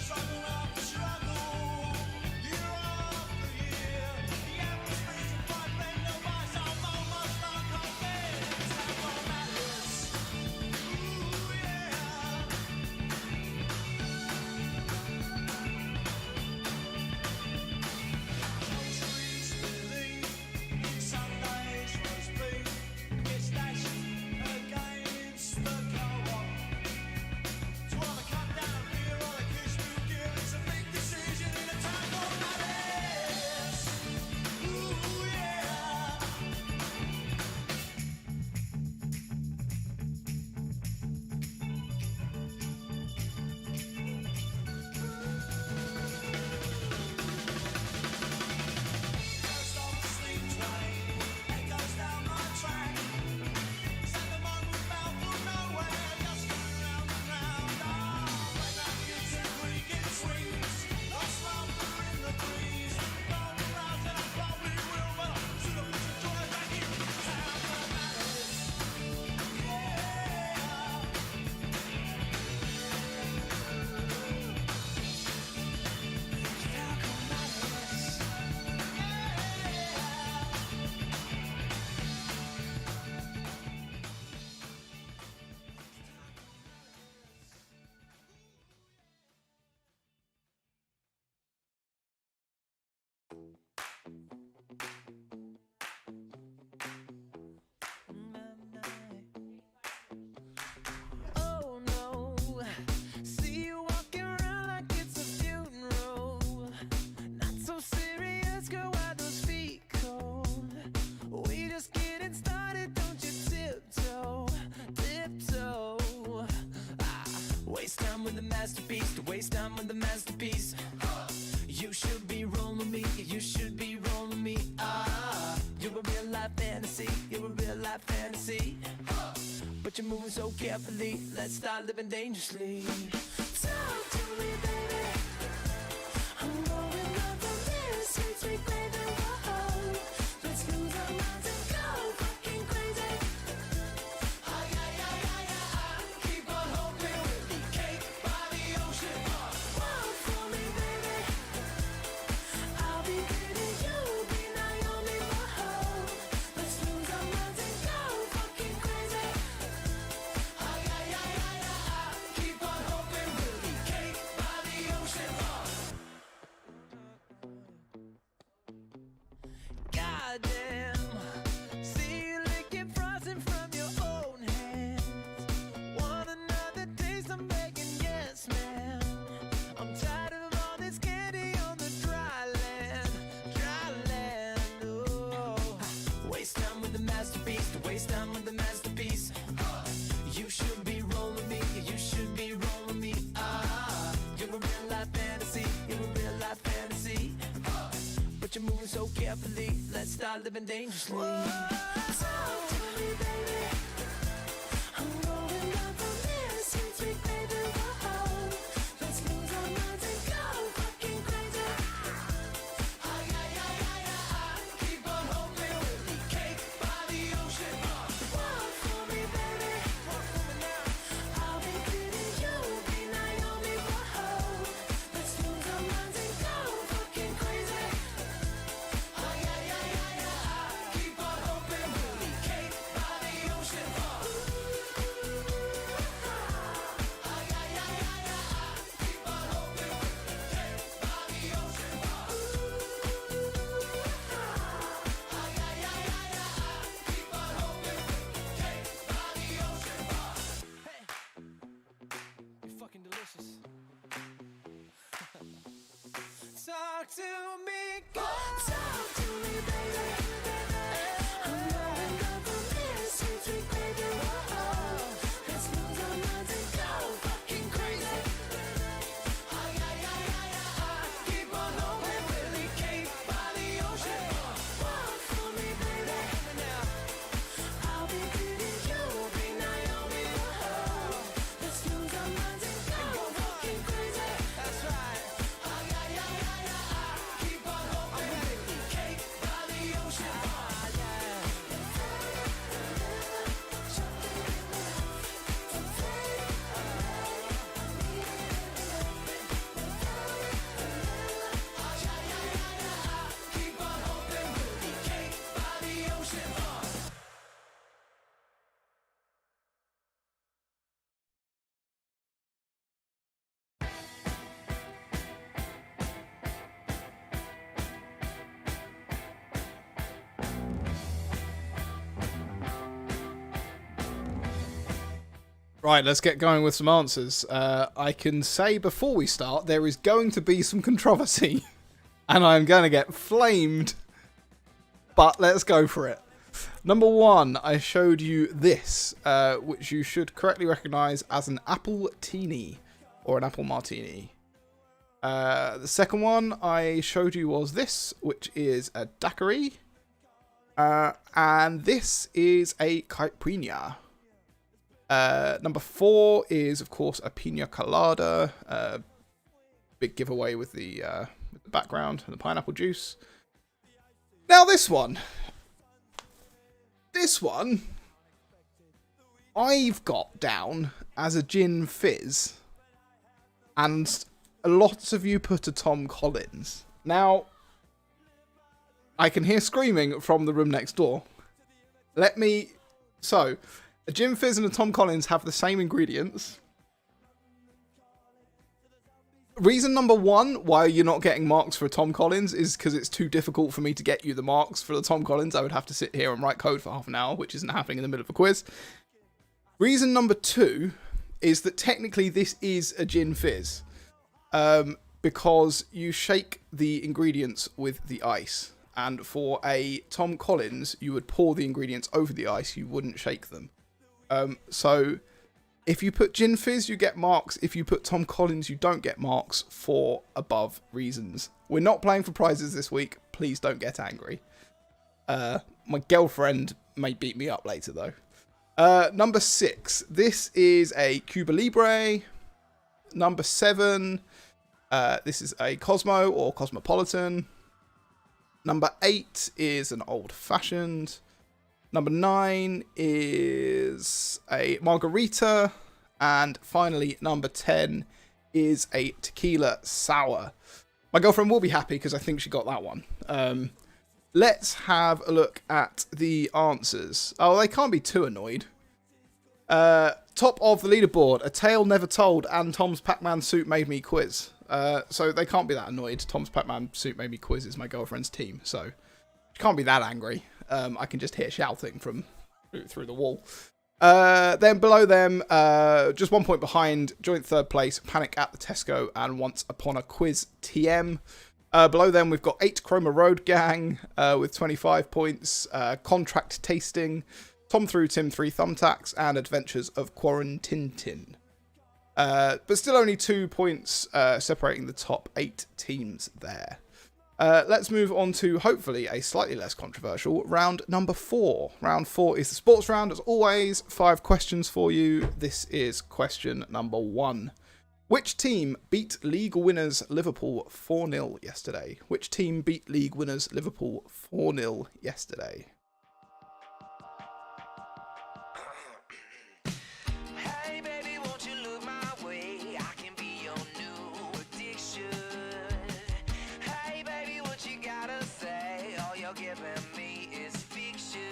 Struggle after struggle, year after year, the atmosphere's a bright blend of ice, I'm almost unconvinced. Time don't matters. Ooh, yeah. Trees believe in Sunday's roast beef. It's dashed against the co-op. Do you wanna cut down a beer or a kiss to give? It's a big decision in a time don't matters. Ooh, yeah. First off the sleep train, it goes down my track. At the moment bound for nowhere, just going round and round. When that music creaking swings, lost laughter in the breeze. Round and round, and I probably will, but I should have put the joy back in. Time don't matters. Oh no, see you walking around like it's a funeral. Not so serious, girl, why those feet cold? We just getting started, don't you tiptoe, tiptoe. Waste time with the masterpiece, to waste time with the masterpiece. You should be rolling me, you should be rolling me. You're a real life fantasy, you're a real life fantasy. But you're moving so carefully, let's start living dangerously. Talk to me, baby. I'm going up from this sweet, sweet baby. Whoa. Let's lose our minds and go fucking crazy. Ay, ay, ay, ay, ay. Keep on hoping we'll be cake by the ocean. Walk for me, baby. I'll be pretty, you'll be Naomi. Whoa. Let's lose our minds and go fucking crazy. Ay, ay, ay, ay, ay. Keep on hoping we'll be cake by the ocean. Goddamn, see you licking frosting from your own hands. Want another taste? I'm begging, yes, man. I'm tired of all this candy on the dry land, dry land. Oh, waste time with the masterpiece, to waste time with the masterpiece. You should be rolling me, you should be rolling me. You're a real life fantasy, you're a real life fantasy. But you're moving so carefully, let's start living dangerously. Talk to me, baby. I'm going up from this sweet, sweet baby. Whoa. Let's lose our minds and go fucking crazy. Ay, ay, ay, ay, ay. Keep on hoping we'll be cake by the ocean. Walk for me, baby. Right, let's get going with some answers. I can say before we start, there is going to be some controversy, and I'm going to get flamed, but let's go for it. Number 1, I showed you this, which you should correctly recognise as an apple teeny, or an apple martini. The second one I showed you was this, which is a daiquiri, and this is a caipirinha. Number 4 is, of course, a pina colada. Big giveaway with the background and the pineapple juice. Now this one, I've got down as a gin fizz, and lots of you put a Tom Collins. Now, I can hear screaming from the room next door. So, a gin fizz and a Tom Collins have the same ingredients. Reason number 1 why you're not getting marks for a Tom Collins is because it's too difficult for me to get you the marks for the Tom Collins. I would have to sit here and write code for half an hour, which isn't happening in the middle of a quiz. Reason number 2 is that technically this is a gin fizz, because you shake the ingredients with the ice. And for a Tom Collins, you would pour the ingredients over the ice, you wouldn't shake them. So if you put gin fizz, you get marks. If you put Tom Collins, you don't get marks for above reasons. We're not playing for prizes this week. Please don't get angry. My girlfriend may beat me up later, though. Number 6. This is a Cuba Libre. Number 7. This is a Cosmo or Cosmopolitan. Number 8 is an Old Fashioned. Number 9 is a Margarita. And finally, number 10 is a Tequila Sour. My girlfriend will be happy because I think she got that one. Let's have a look at the answers. Oh, they can't be too annoyed. Top of the leaderboard, A Tale Never Told and Tom's Pac-Man Suit Made Me Quiz. So they can't be that annoyed. Tom's Pac-Man Suit Made Me Quiz is my girlfriend's team, so she can't be that angry. I can just hear shouting from through the wall. Then below them, just 1 point behind, joint third place, Panic at the Tesco and Once Upon a Quiz TM. Below them, we've got 8 Chroma Road Gang with 25 points, Contract Tasting, Tom Through Tim 3 Thumbtacks, and Adventures of Quarantintin. But still only 2 points separating the top 8 teams there. Let's move on to, hopefully, a slightly less controversial round number 4. Round 4 is the sports round. As always, 5 questions for you. This is question number 1. Which team beat league winners Liverpool 4-0 yesterday? Which team beat league winners Liverpool 4-0 yesterday? Hey baby, won't you look my way? I can be your new addiction. Hey baby, what you gotta say? All you're giving me is fiction.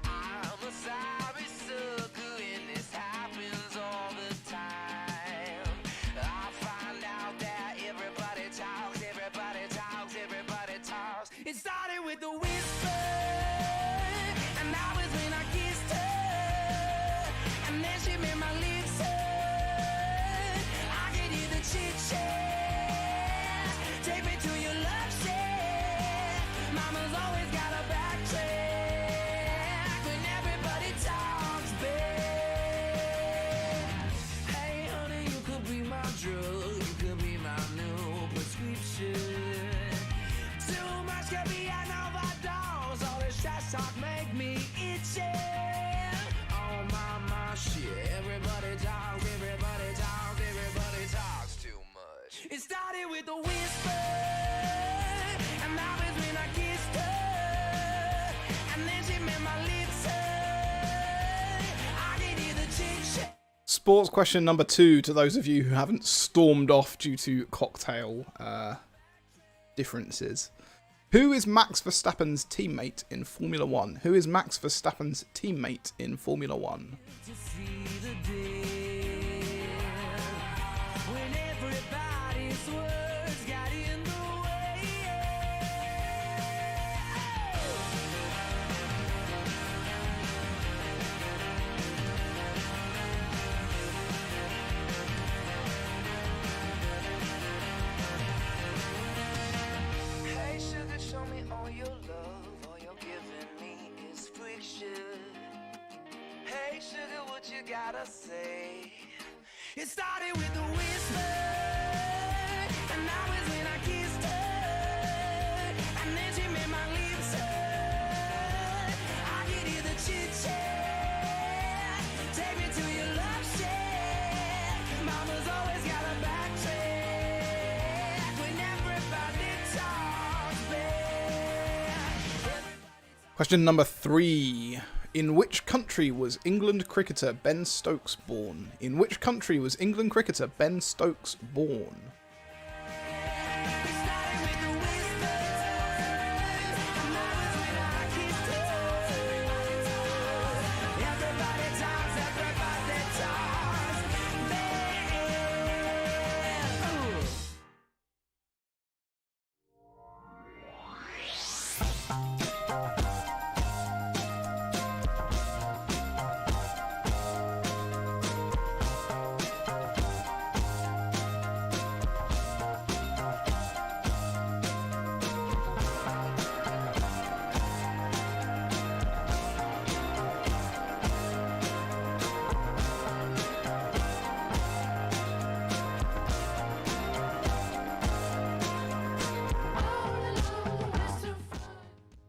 I'm a sorry sucker and this happens all the time. I find out that everybody talks, everybody talks, everybody talks. It started with the whisper, and that was when I kissed her. And then she made my lips hurt. I could hear the chit chat. Take me to your love shack. Mama's always got a backtrack when everybody talks back. Hey honey, you could be my drug. You could be my new prescription. Too much could be an overdose. All this trash talk make me itchy. Oh my shit. Everybody talks, everybody talks, everybody talks too much. It started with a whisper, and that was when I kissed her. And then she made my lips hurt. I could hear the chit chat. Sports question number 2 to those of you who haven't stormed off due to cocktail differences. Who is Max Verstappen's teammate in Formula 1? Who is Max Verstappen's teammate in Formula 1? To see the day when everybody's words got in the way. your love, all you're giving me is friction. Hey sugar, what you gotta say? It started with a whisper, and now it's when I kissed her, and then she made my lips hurt. I could hear the chit chat. Take me to your love shack. Mama's always got a backtrack when everybody talks back. Question number 3. In which country was England cricketer Ben Stokes born? In which country was England cricketer Ben Stokes born?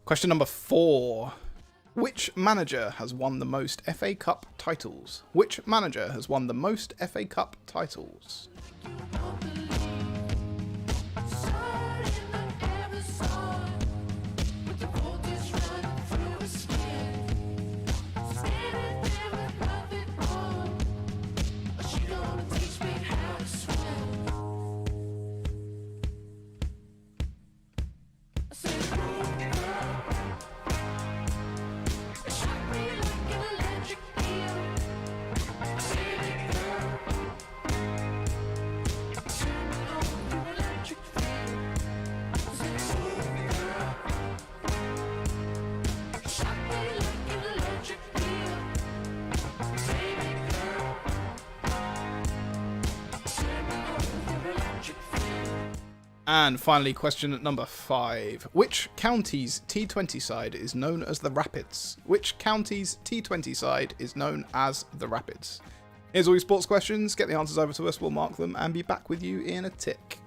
Question number 4. Which manager has won the most FA Cup titles? Which manager has won the most FA Cup titles? And finally, question number 5. Which county's T20 side is known as the Rapids? Which county's T20 side is known as the Rapids? Here's all your sports questions. Get the answers over to us. We'll mark them and be back with you in a tick.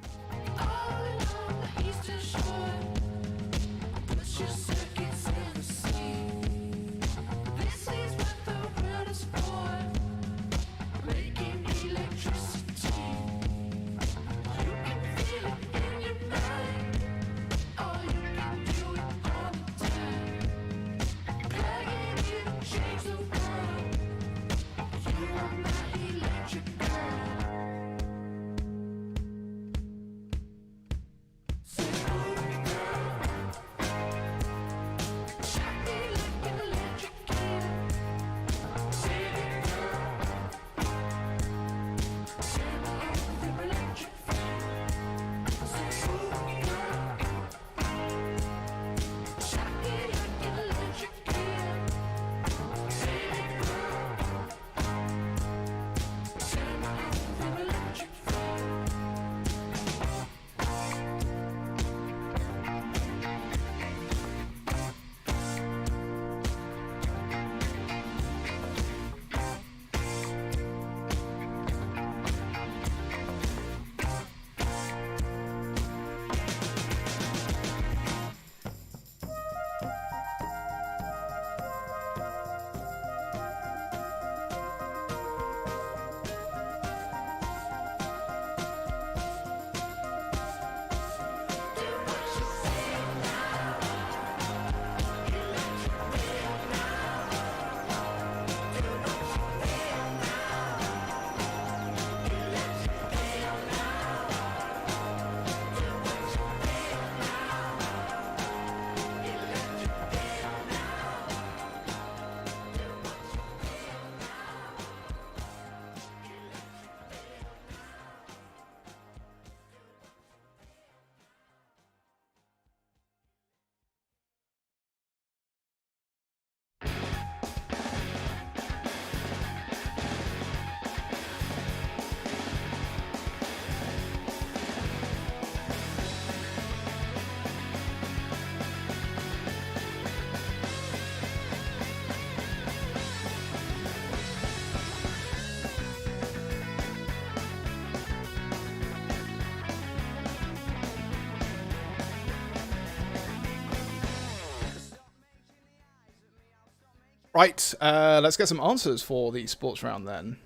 Right, let's get some answers for the sports round then.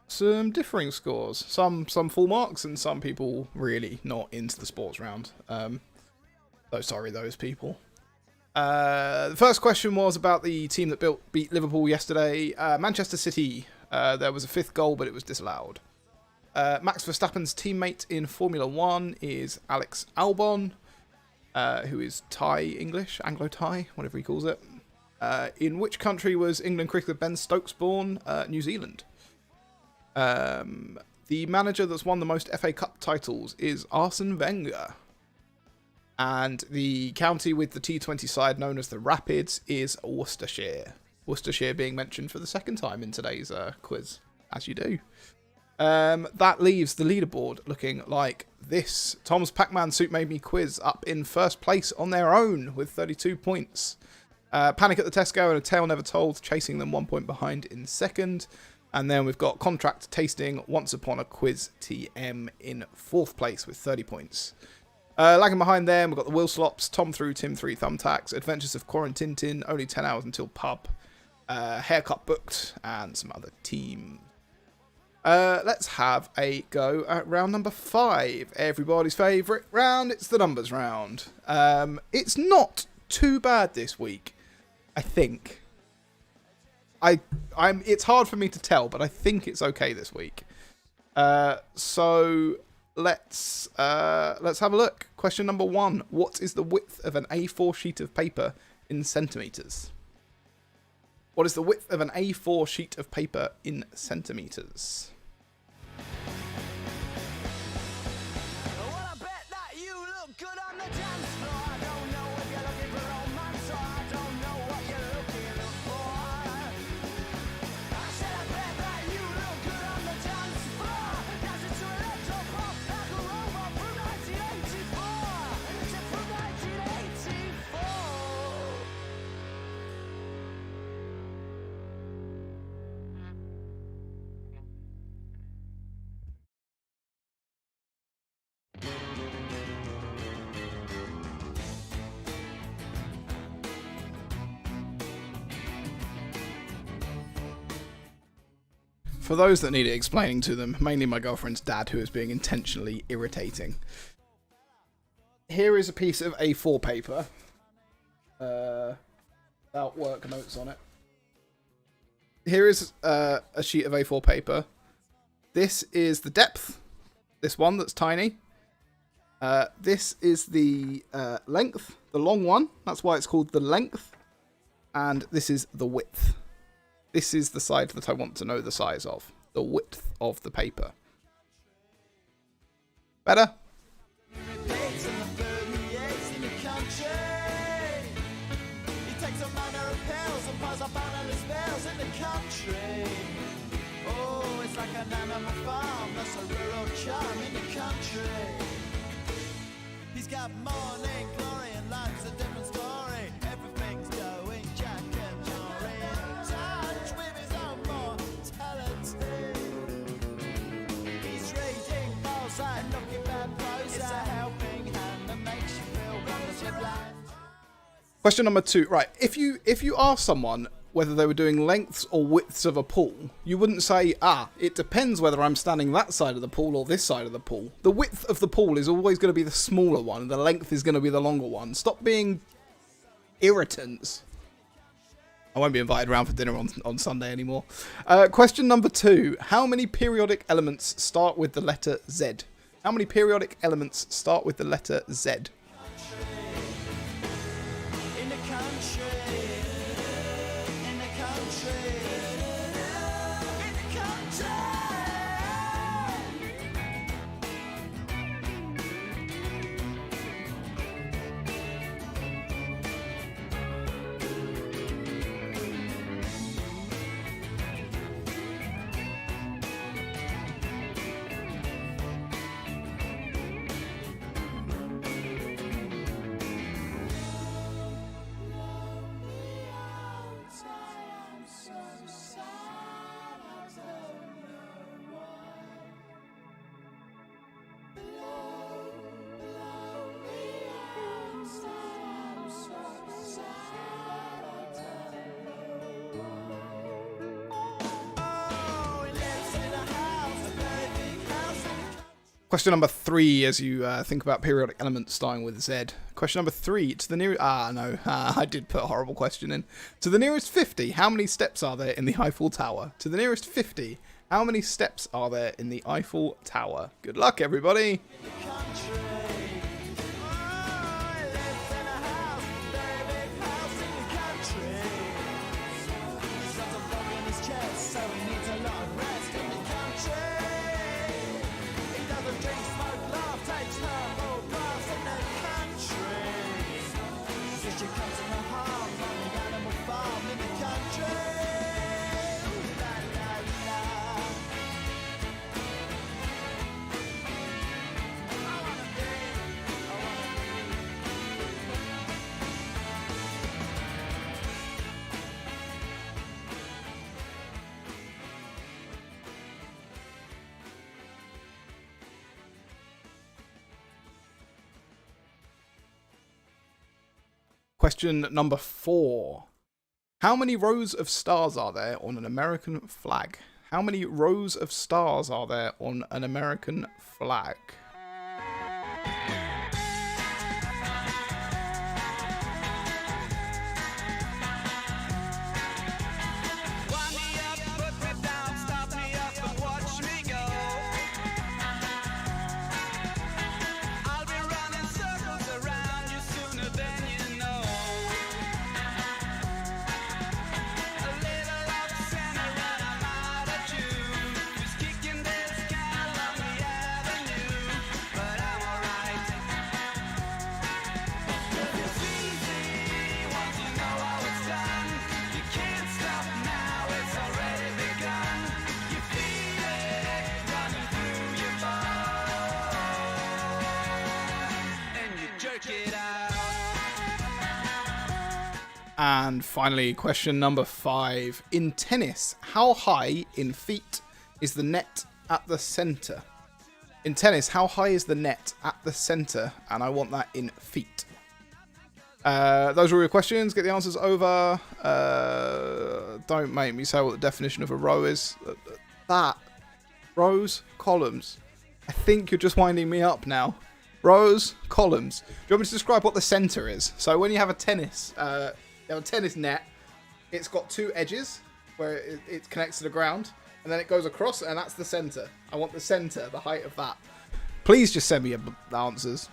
Some differing scores. Some full marks, and some people really not into the sports round. So sorry, those people. The first question was about the team that beat Liverpool yesterday. Manchester City. There was a 5th goal, but it was disallowed. Max Verstappen's teammate in Formula 1 is Alex Albon, who is Thai English, Anglo-Thai, whatever he calls it. In which country was England cricketer Ben Stokes born? New Zealand. The manager that's won the most FA Cup titles is Arsene Wenger. And the county with the T20 side known as the Rapids is Worcestershire. Worcestershire being mentioned for the 2nd time in today's quiz, as you do. That leaves the leaderboard looking like this. Tom's Pac-Man Soup Made Me quiz up in 1st place on their own with 32 points. Panic at the Tesco and A Tale Never Told chasing them 1 point behind in 2nd. And then we've got Contract Tasting Once Upon a Quiz TM in 4th place with 30 points. Lagging behind them, we've got the Will Slops, Tom Through, Tim 3 Thumbtacks, Adventures of Quarantintin, Only 10 Hours Until Pub, Haircut Booked, and some other teams. Let's have a go at round number 5. Everybody's favourite round, it's the numbers round. It's not too bad this week, I think. It's hard for me to tell, but I think it's okay this week. So let's have a look. Question number 1. What is the width of an A4 sheet of paper in centimetres? What is the width of an A4 sheet of paper in centimetres? Well, I bet that you look good on the dance floor. I don't know if you're looking for romance or I don't know what you're looking for. I said I bet that you look good on the dance floor. Dancing to electro pop like a robot from 1984. Except from 1984. For those that need it explaining to them, mainly my girlfriend's dad, who is being intentionally irritating. Here is a piece of A4 paper. Without work notes on it. Here is a sheet of A4 paper. This is the depth. This one that's tiny. This is the length, the long one. That's why it's called the length. And this is the width. This is the side that I want to know the size of. The width of the paper. Better? Dates in the 38s in the country. He takes a manner of pills and piles up banana spells in the country. Oh, it's like an animal farm, that's a rural charm in the country. He's got morning glory and life's a different story. Everything's going Jack and Jory in touch with his own mortality. He's reading balls and looking bad prose. It's a helping hand that makes you feel wonderfully blind. Question number 2. Right, if you ask someone whether they were doing lengths or widths of a pool, you wouldn't say, it depends whether I'm standing that side of the pool or this side of the pool. The width of the pool is always going to be the smaller one, and the length is going to be the longer one. Stop being irritants. I won't be invited around for dinner on Sunday anymore. Question number 2. How many periodic elements start with the letter Z? How many periodic elements start with the letter Z? In the country, in the country, in the country. Question number 3, as you think about periodic elements starting with Z. Question number 3, to the nearest... I did put a horrible question in. To the nearest 50, how many steps are there in the Eiffel Tower? To the nearest 50, how many steps are there in the Eiffel Tower? Good luck, everybody! Question number 4. How many rows of stars are there on an American flag? How many rows of stars are there on an American flag? Wind me up, put me down, stop me up and watch me go. I'll be running circles around you sooner than you know. A little off center and I'm out of tune. Just kicking this can along the avenue, but I'm alright. It's easy once you know how it's done. You can't stop now, it's already begun. You feel it running through your bones, and you jerk it out. And finally, question number 5. In tennis, how high in feet is the net at the centre? In tennis, how high is the net at the centre? And I want that in feet. Those are all your questions. Get the answers over. Don't make me say what the definition of a row is. That. Rows, columns. I think you're just winding me up now. Rows, columns. Do you want me to describe what the centre is? So when you have a tennis net, it's got 2 edges where it connects to the ground, and then it goes across, and that's the centre. I want the centre, the height of that. Please just send me the answers.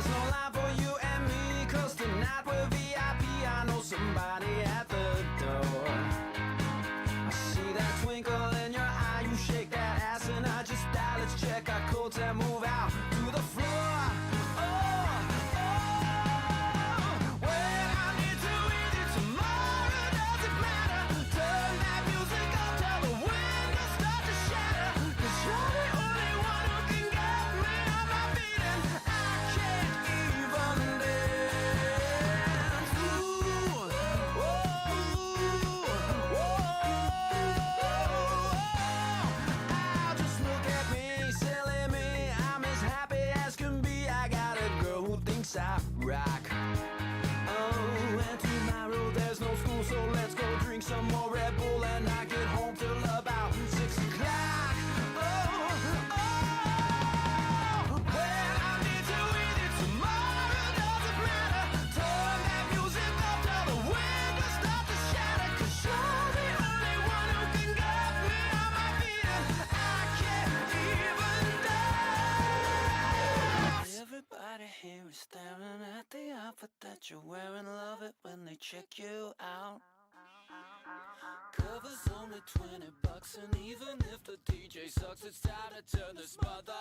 there's no line for you and me, 'cause tonight we're VIP. I know somebody at the door. I see that twinkle in your eye, you shake that ass and I just die. Let's check our codes and move out to the floor. Oh, well, I need to with you tomorrow, doesn't matter. Turn that music up till the windows start to shatter. 'Cause you're the only one who can get me on my feet, and I can't even dance. Ooh, just look at me, silly me. I'm as happy as can be. I got a girl who thinks I rock. Oh, and tomorrow there's no school, so let's go drink some more Red Bull and not get home till about 6 o'clock. Well, I need to with you tomorrow, doesn't matter. Turn that music up till the windows start to shatter. 'Cause you're the only one who can get me on my feet, and I can't even dance. Everybody here is staring at the outfit that you're wearing. Love it when they check you out. Cover's only $20, and even if the DJ sucks, it's time to turn this mother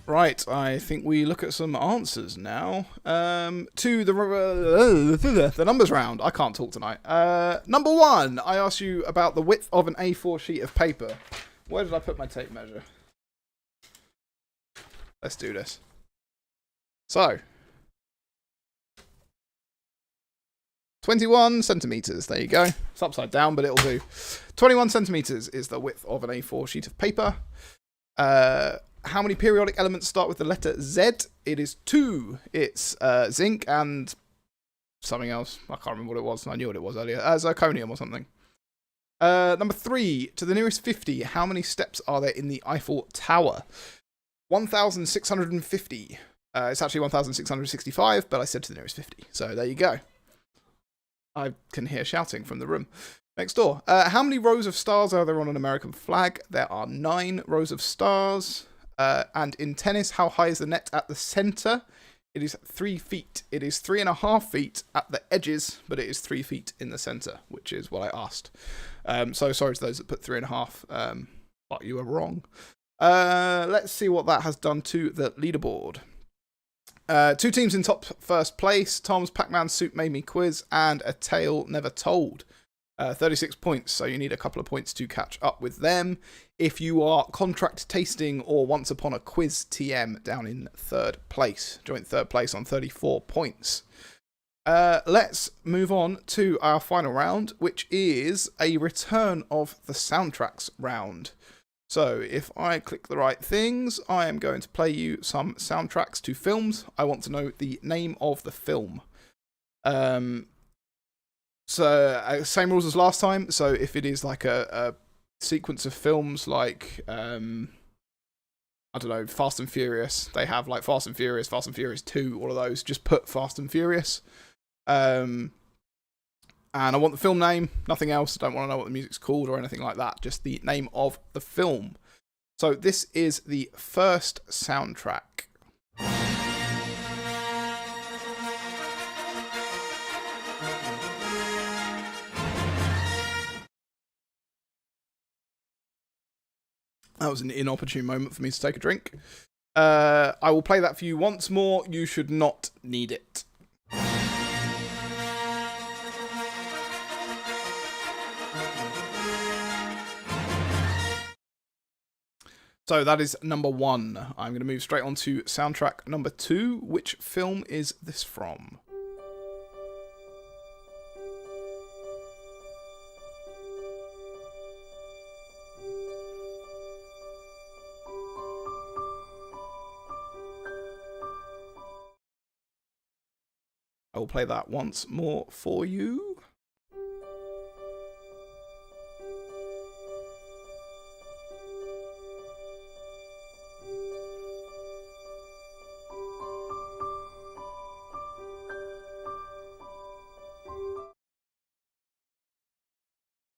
Right, I think we look at some answers now. To the numbers round. I can't talk tonight. Number one, I asked you about the width of an A4 sheet of paper. Where did I put my tape measure? Let's do this. So, 21 centimeters. There you go. It's upside down, but it'll do. 21 centimeters is the width of an A4 sheet of paper. How many periodic elements start with the letter Z? It is 2. It's zinc and something else. I can't remember what it was. I knew what it was earlier. Zirconium or something. Number 3, to the nearest 50, how many steps are there in the Eiffel Tower? 1,650. It's actually 1,665, but I said to the nearest 50. So there you go. I can hear shouting from the room next door. How many rows of stars are there on an American flag? There are 9 rows of stars. And in tennis, how high is the net at the centre? It is 3 feet. It is 3.5 feet at the edges, but it is 3 feet in the centre, which is what I asked. So sorry to those that put 3.5, but you were wrong. Let's see what that has done to the leaderboard. 2 teams in top first place. Tom's Pac-Man Soup Made Me Quiz and A Tale Never Told. 36 points, so you need a couple of points to catch up with them. If you are Contract Tasting or Once Upon a Quiz TM, down in 3rd place. Joint 3rd place on 34 points. Let's move on to our final round, which is a return of the soundtracks round. So if I click the right things, I am going to play you some soundtracks to films. I want to know the name of the film. So same rules as last time. So if it is like a sequence of films like, I don't know, Fast and Furious, they have like Fast and Furious 2, all of those, just put Fast and Furious. And I want the film name, nothing else. I don't want to know what the music's called or anything like that, just the name of the film. So this is the first soundtrack. That was an inopportune moment for me to take a drink. I will play that for you once more. You should not need it. So that is number 1. I'm going to move straight on to soundtrack number 2. Which film is this from? I will play that once more for you.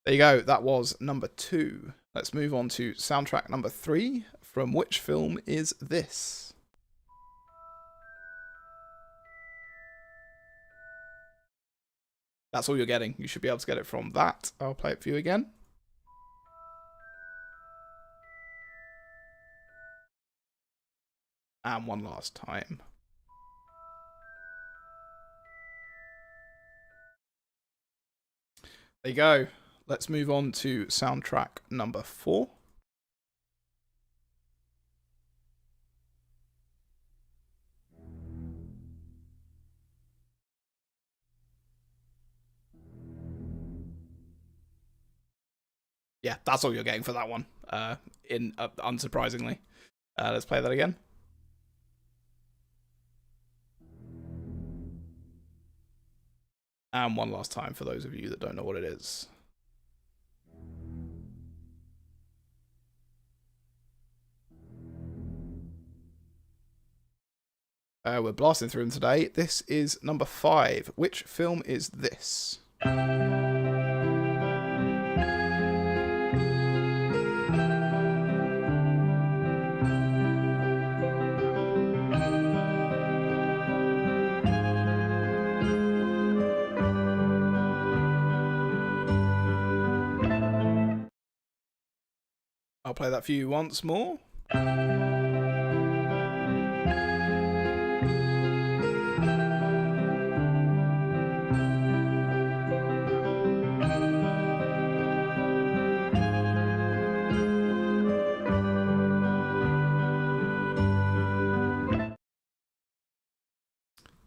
There you go, that was number 2. Let's move on to soundtrack number 3. From which film is this? That's all you're getting. You should be able to get it from that. I'll play it for you again. And one last time. There you go. Let's move on to soundtrack number 4. Yeah, that's all you're getting for that one. Unsurprisingly. Let's play that again. And one last time for those of you that don't know what it is. We're blasting through them today. This is number 5. Which film is this? I'll play that for you once more.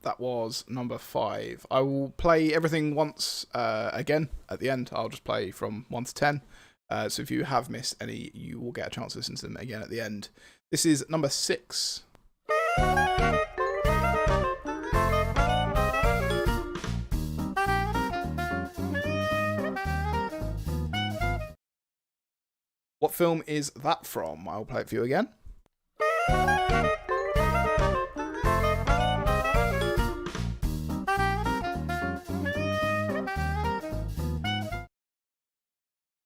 That was number 5. I will play everything once again at the end. I'll just play from 1 to 10. So if you have missed any, you will get a chance to listen to them again at the end. This is number 6. What film is that from? I'll play it for you again.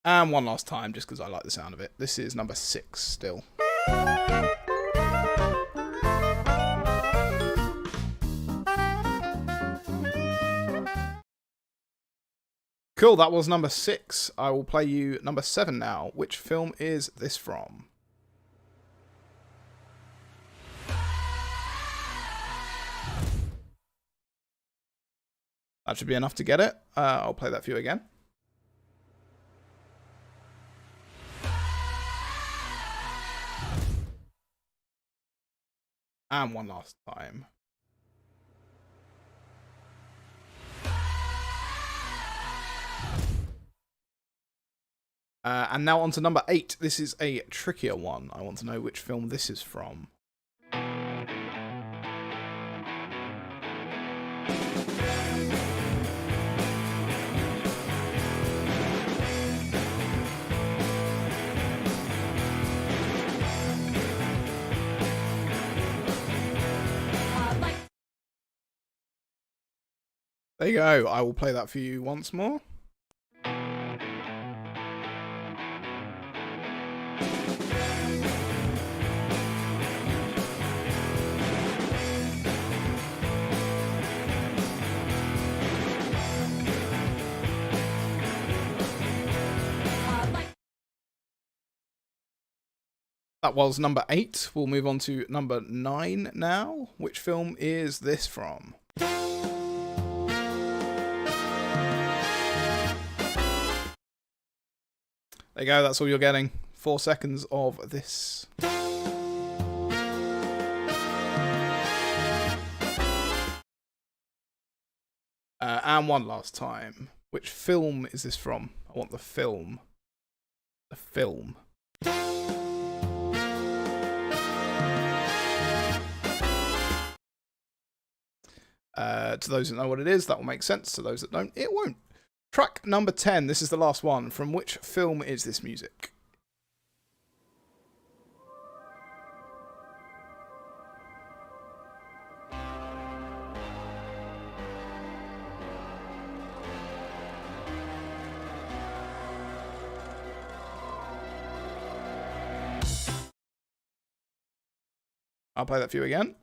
And one last time, just because I like the sound of it. This is number 6 still. Cool, that was number 6. I will play you number 7 now. Which film is this from? That should be enough to get it. I'll play that for you again. And one last time. And now on to number 8. This is a trickier one. I want to know which film this is from. There you go. I will play that for you once more. That was number 8. We'll move on to number 9 now. Which film is this from? There you go, that's all you're getting. 4 seconds of this. And one last time. Which film is this from? I want the film. The film. To those that know what it is, that will make sense. To those that don't, it won't. Track number 10, this is the last one. From which film is this music? I'll play that for you again.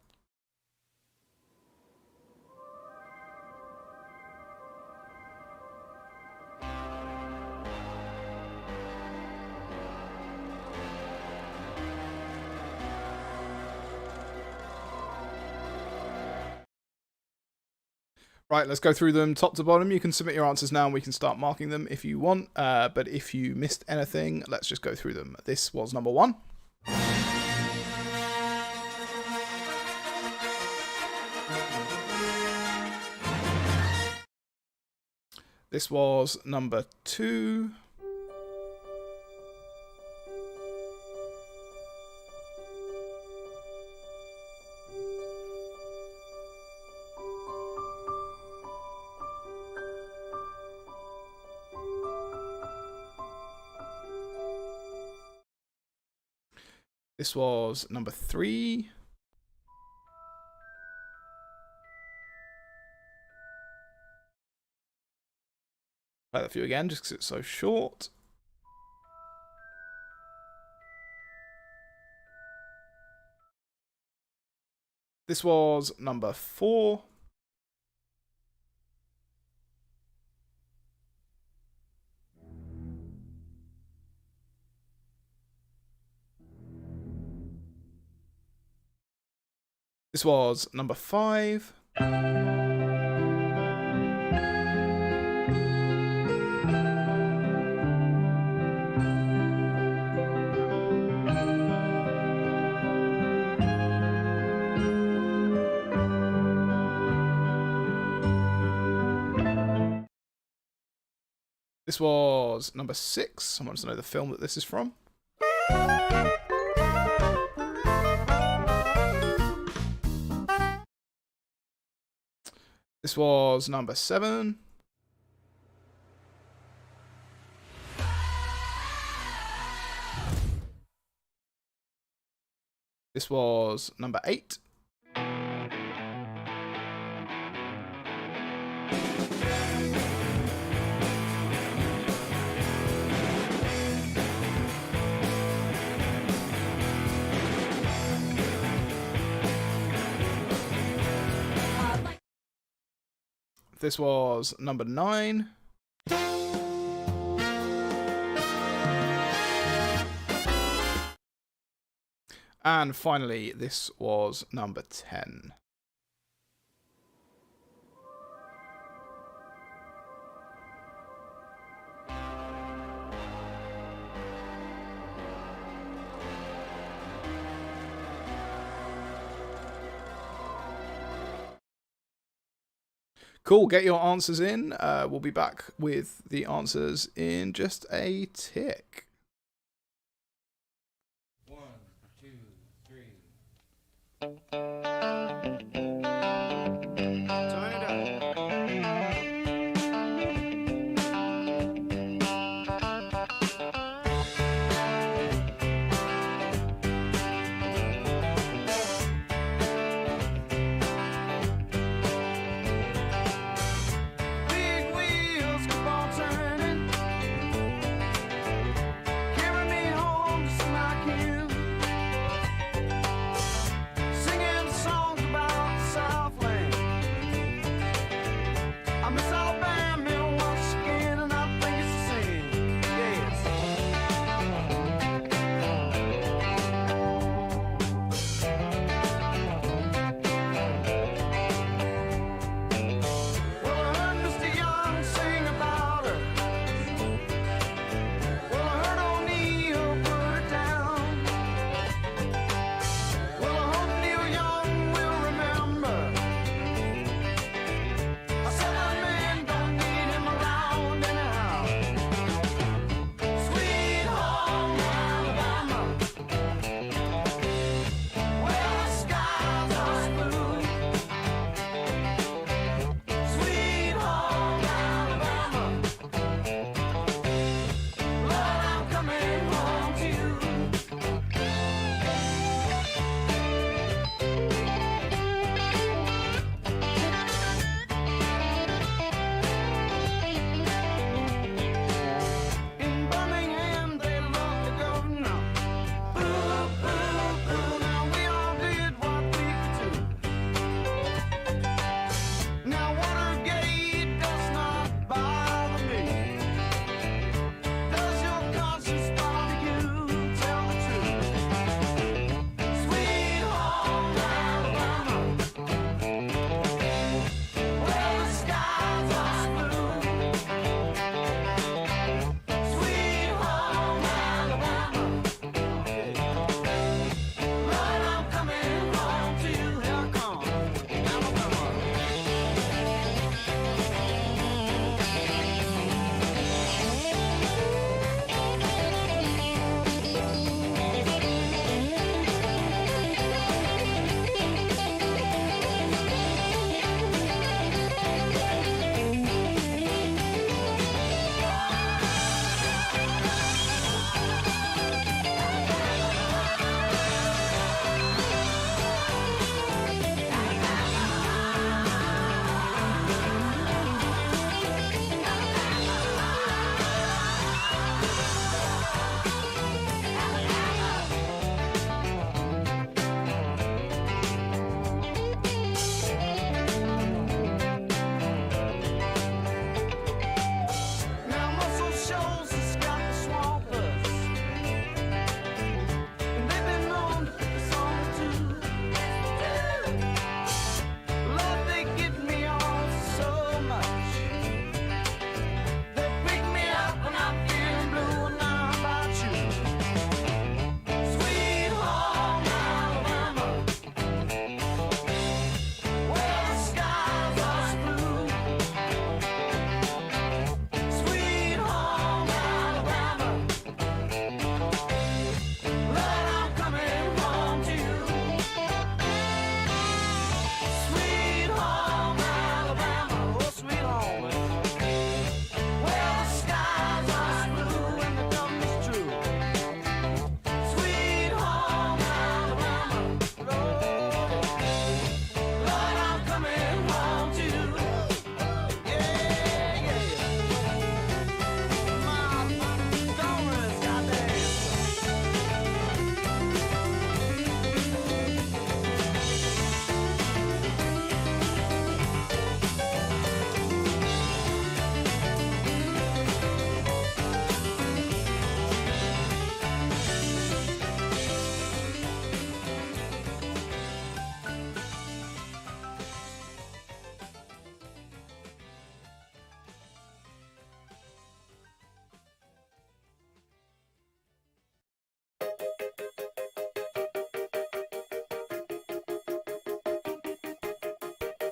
Right, let's go through them top to bottom. You can submit your answers now and we can start marking them if you want. But if you missed anything, let's just go through them. This was number 1. This was number 2. This was number 3. Play that for you again, just because it's so short. This was number 4. This was number 5. This was number 6. Someone wants to know the film that this is from. This was number 7. This was number 8. This was number 9. And finally, this was number 10. Cool, get your answers in. We'll be back with the answers in just a tick. 1, 2, 3. Turn it up. Big wheels keep on turning, carry me home just like you. Singing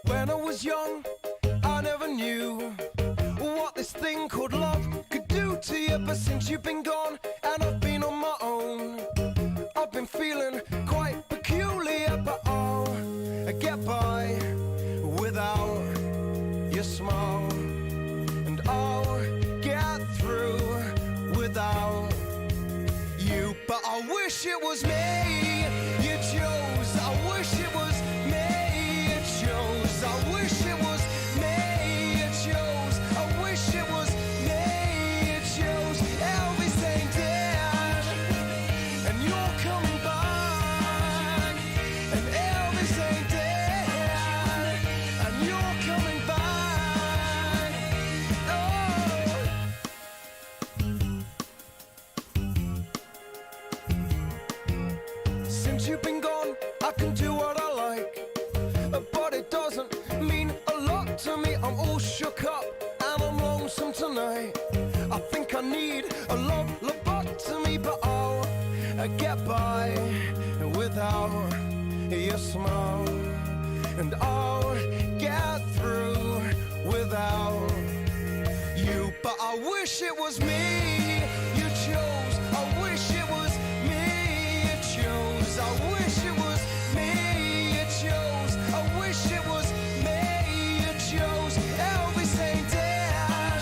When I was young, I never knew what this thing called love could do to you. But since you've been gone and I've been on my own, I've been feeling quite peculiar. But I'll get by without your smile, and I'll get through without you. But I wish it was me you chose. I wish it was me you chose. I wish it was me you chose. I wish it was me you chose. Elvis ain't dead, and you're coming back. And Elvis ain't dead, and you're coming back. Oh. Since you've been gone, I can do what I like, but it doesn't mean a lot to me. I'm all shook up and I'm lonesome tonight. I think I need a love lobotomy, but I'll get by without your smile, and I'll get through without you. But I wish it was me you chose. I wish it was me you chose. I wish it was me you chose. I wish it was me you chose. Elvis ain't dead,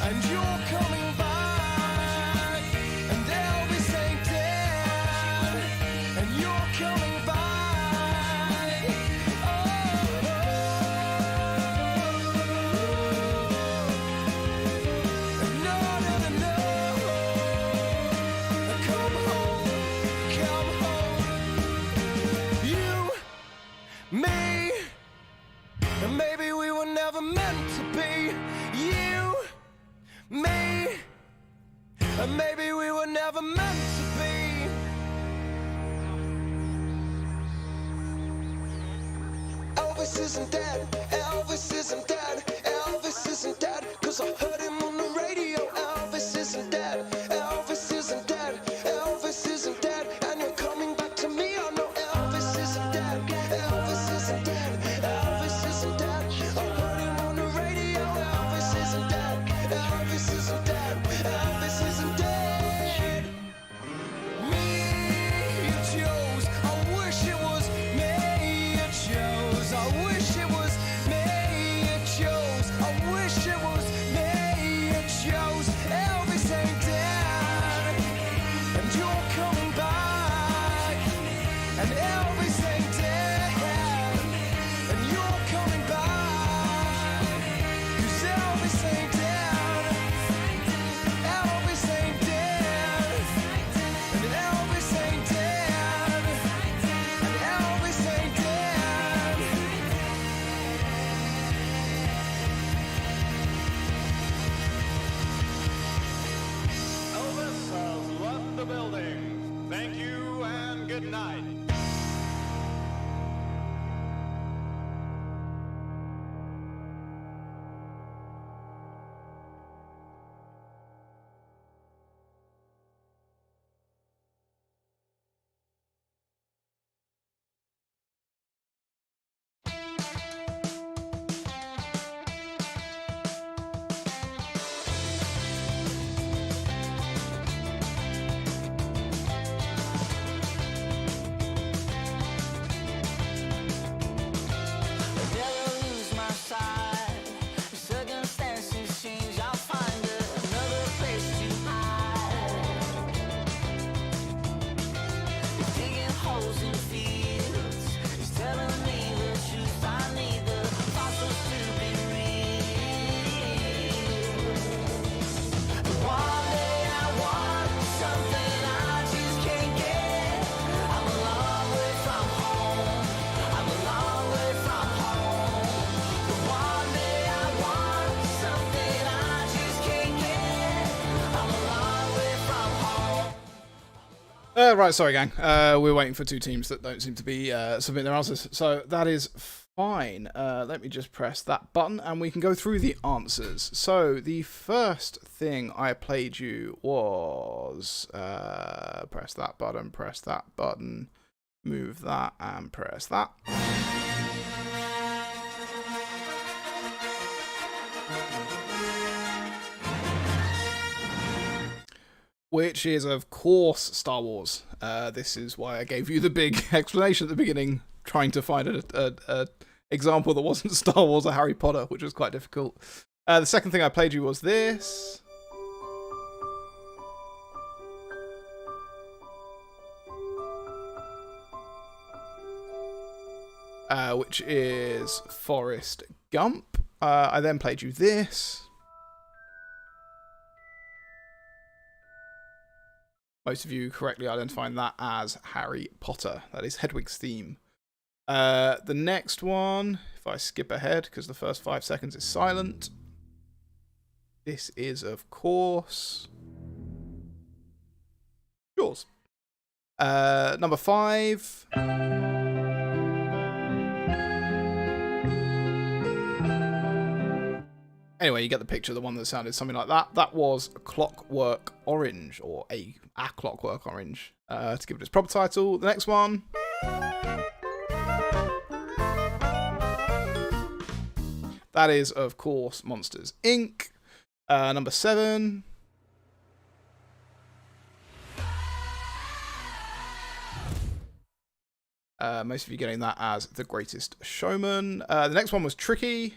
and you're coming back. And Elvis ain't dead, and you're coming back. No, no, no, no. Come home, come home. You, me, and maybe we were never meant to be. You, me, and maybe we were never meant to be. Elvis isn't dead, Elvis isn't dead, Elvis isn't dead, 'cause I heard him on the radio. Elvis isn't dead, Elvis isn't dead, Elvis isn't dead, and you're coming back to me. I know Elvis isn't dead, Elvis isn't dead, Elvis isn't dead. I heard him on the radio. Elvis isn't dead, Elvis isn't dead, Elvis isn't dead. Me you chose. I wish it was me you chose. I wish it was me you chose. I wish it was me you chose. Elvis ain't dead, and you're coming back. And Elvis ain't dead, and you're coming back. 'Cause Elvis ain't dead, Elvis ain't dead, and Elvis ain't dead, and Elvis ain't dead. Elvis has left the building. Thank you and good night. Never lose my sight. Circumstances change, I'll find another place to hide. It's digging holes in fields. It's telling me the truth. I need the fossils to be real. One day I want something I just can't get. I'm a long way from home. I'm a long way from home. But one day I want something I just can't get. I'm a long way from home. Right, sorry, gang. We're waiting for two teams that don't seem to be submitting their answers, so that is fine. Let me just press that button, and we can go through the answers. So the first thing I played you was press that button, move that, and press that. which is, of course, Star Wars. This is why I gave you the big explanation at the beginning, trying to find a example that wasn't Star Wars or Harry Potter, which was quite difficult. The second thing I played you was this. Which is Forrest Gump. I then played you this. Most of you correctly identifying that as Harry Potter. That is Hedwig's theme. The next one, if I skip ahead, because the first 5 seconds is silent. This is, of course, Jaws. Number 5. Anyway, you get the picture, the one that sounded something like that. That was Clockwork Orange, or a Clockwork Orange, to give it its proper title. The next one. That is, of course, Monsters, Inc. Number 7. Most of you getting that as The Greatest Showman. The next one was Tricky.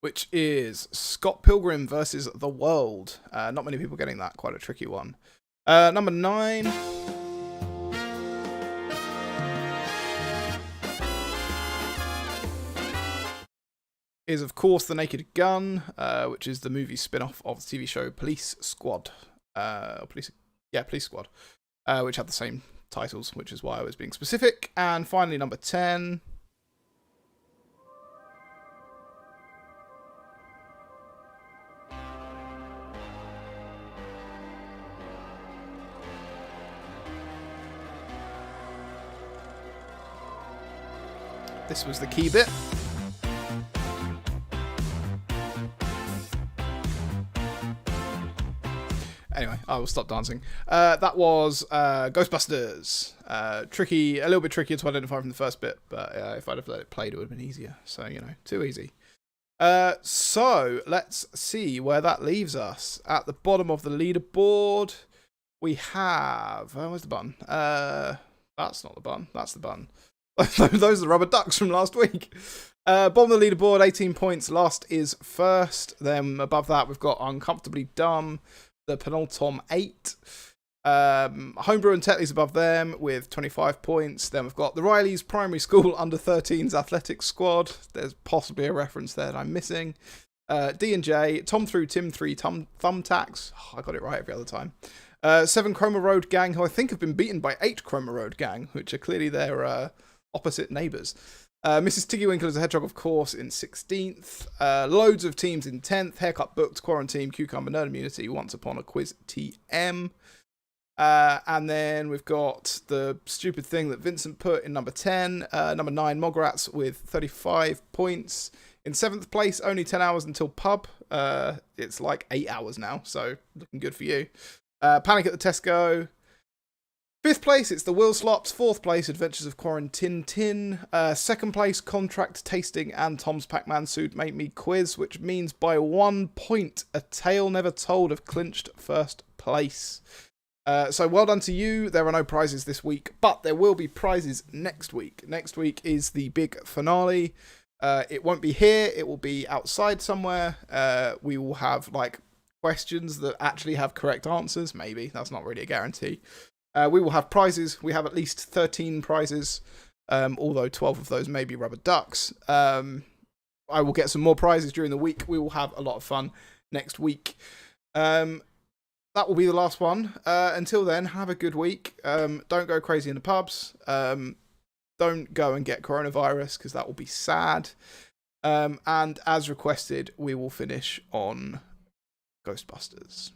Which is Scott Pilgrim versus the World. Not many people getting that. Quite a tricky one. Number 9. Is, of course, The Naked Gun, which is the movie spin-off of the TV show Police Squad. Police Squad. Which had the same titles, which is why I was being specific. And finally, number 10. This was the key bit. Anyway, I will stop dancing. That was Ghostbusters. Tricky, a little bit trickier to identify from the first bit, but if I'd have let it play, it would have been easier. So, you know, too easy. So, let's see where that leaves us. At the bottom of the leaderboard, we have... where's the button? That's not the button. That's the button. Those are the rubber ducks from last week. Bottom of the leaderboard, 18 points. Last is first. Then above that, we've got Uncomfortably Dumb, the penultimate 8. Homebrew and Tetley's above them with 25 points. Then we've got the Riley's Primary School Under-13s Athletics Squad. There's possibly a reference there that I'm missing. D&J, Tom Through Tim 3 Thumbtacks. Oh, I got it right every other time. 7 Chroma Road Gang, who I think have been beaten by 8 Chroma Road Gang, which are clearly their opposite neighbours. Mrs. Tiggy Winkle is a Hedgehog, of course, in 16th. Loads of teams in 10th. Haircut Booked, Quarantine, Cucumber, Nerd Immunity, Once Upon a Quiz TM. And then we've got the stupid thing that Vincent put in number 10. Number 9, Mograts with 35 points. In 7th place, only 10 hours until pub. It's like 8 hours now, so looking good for you. Panic at the Tesco. 5th place, it's the Will Slops. 4th place, Adventures of Quarantine Tin. 2nd place, Contract Tasting and Tom's Pac-Man Suit Made Me Quiz, which means by 1 point, A Tale Never Told have clinched 1st place. So well done to you. There are no prizes this week, but there will be prizes next week. Next week is the big finale. It won't be here. It will be outside somewhere. We will have like questions that actually have correct answers. Maybe. That's not really a guarantee. We will have prizes. We have at least 13 prizes, although 12 of those may be rubber ducks. I will get some more prizes during the week. We will have a lot of fun next week. That will be the last one. Until then, have a good week. Don't go crazy in the pubs. Don't go and get coronavirus, because that will be sad. And as requested, we will finish on Ghostbusters.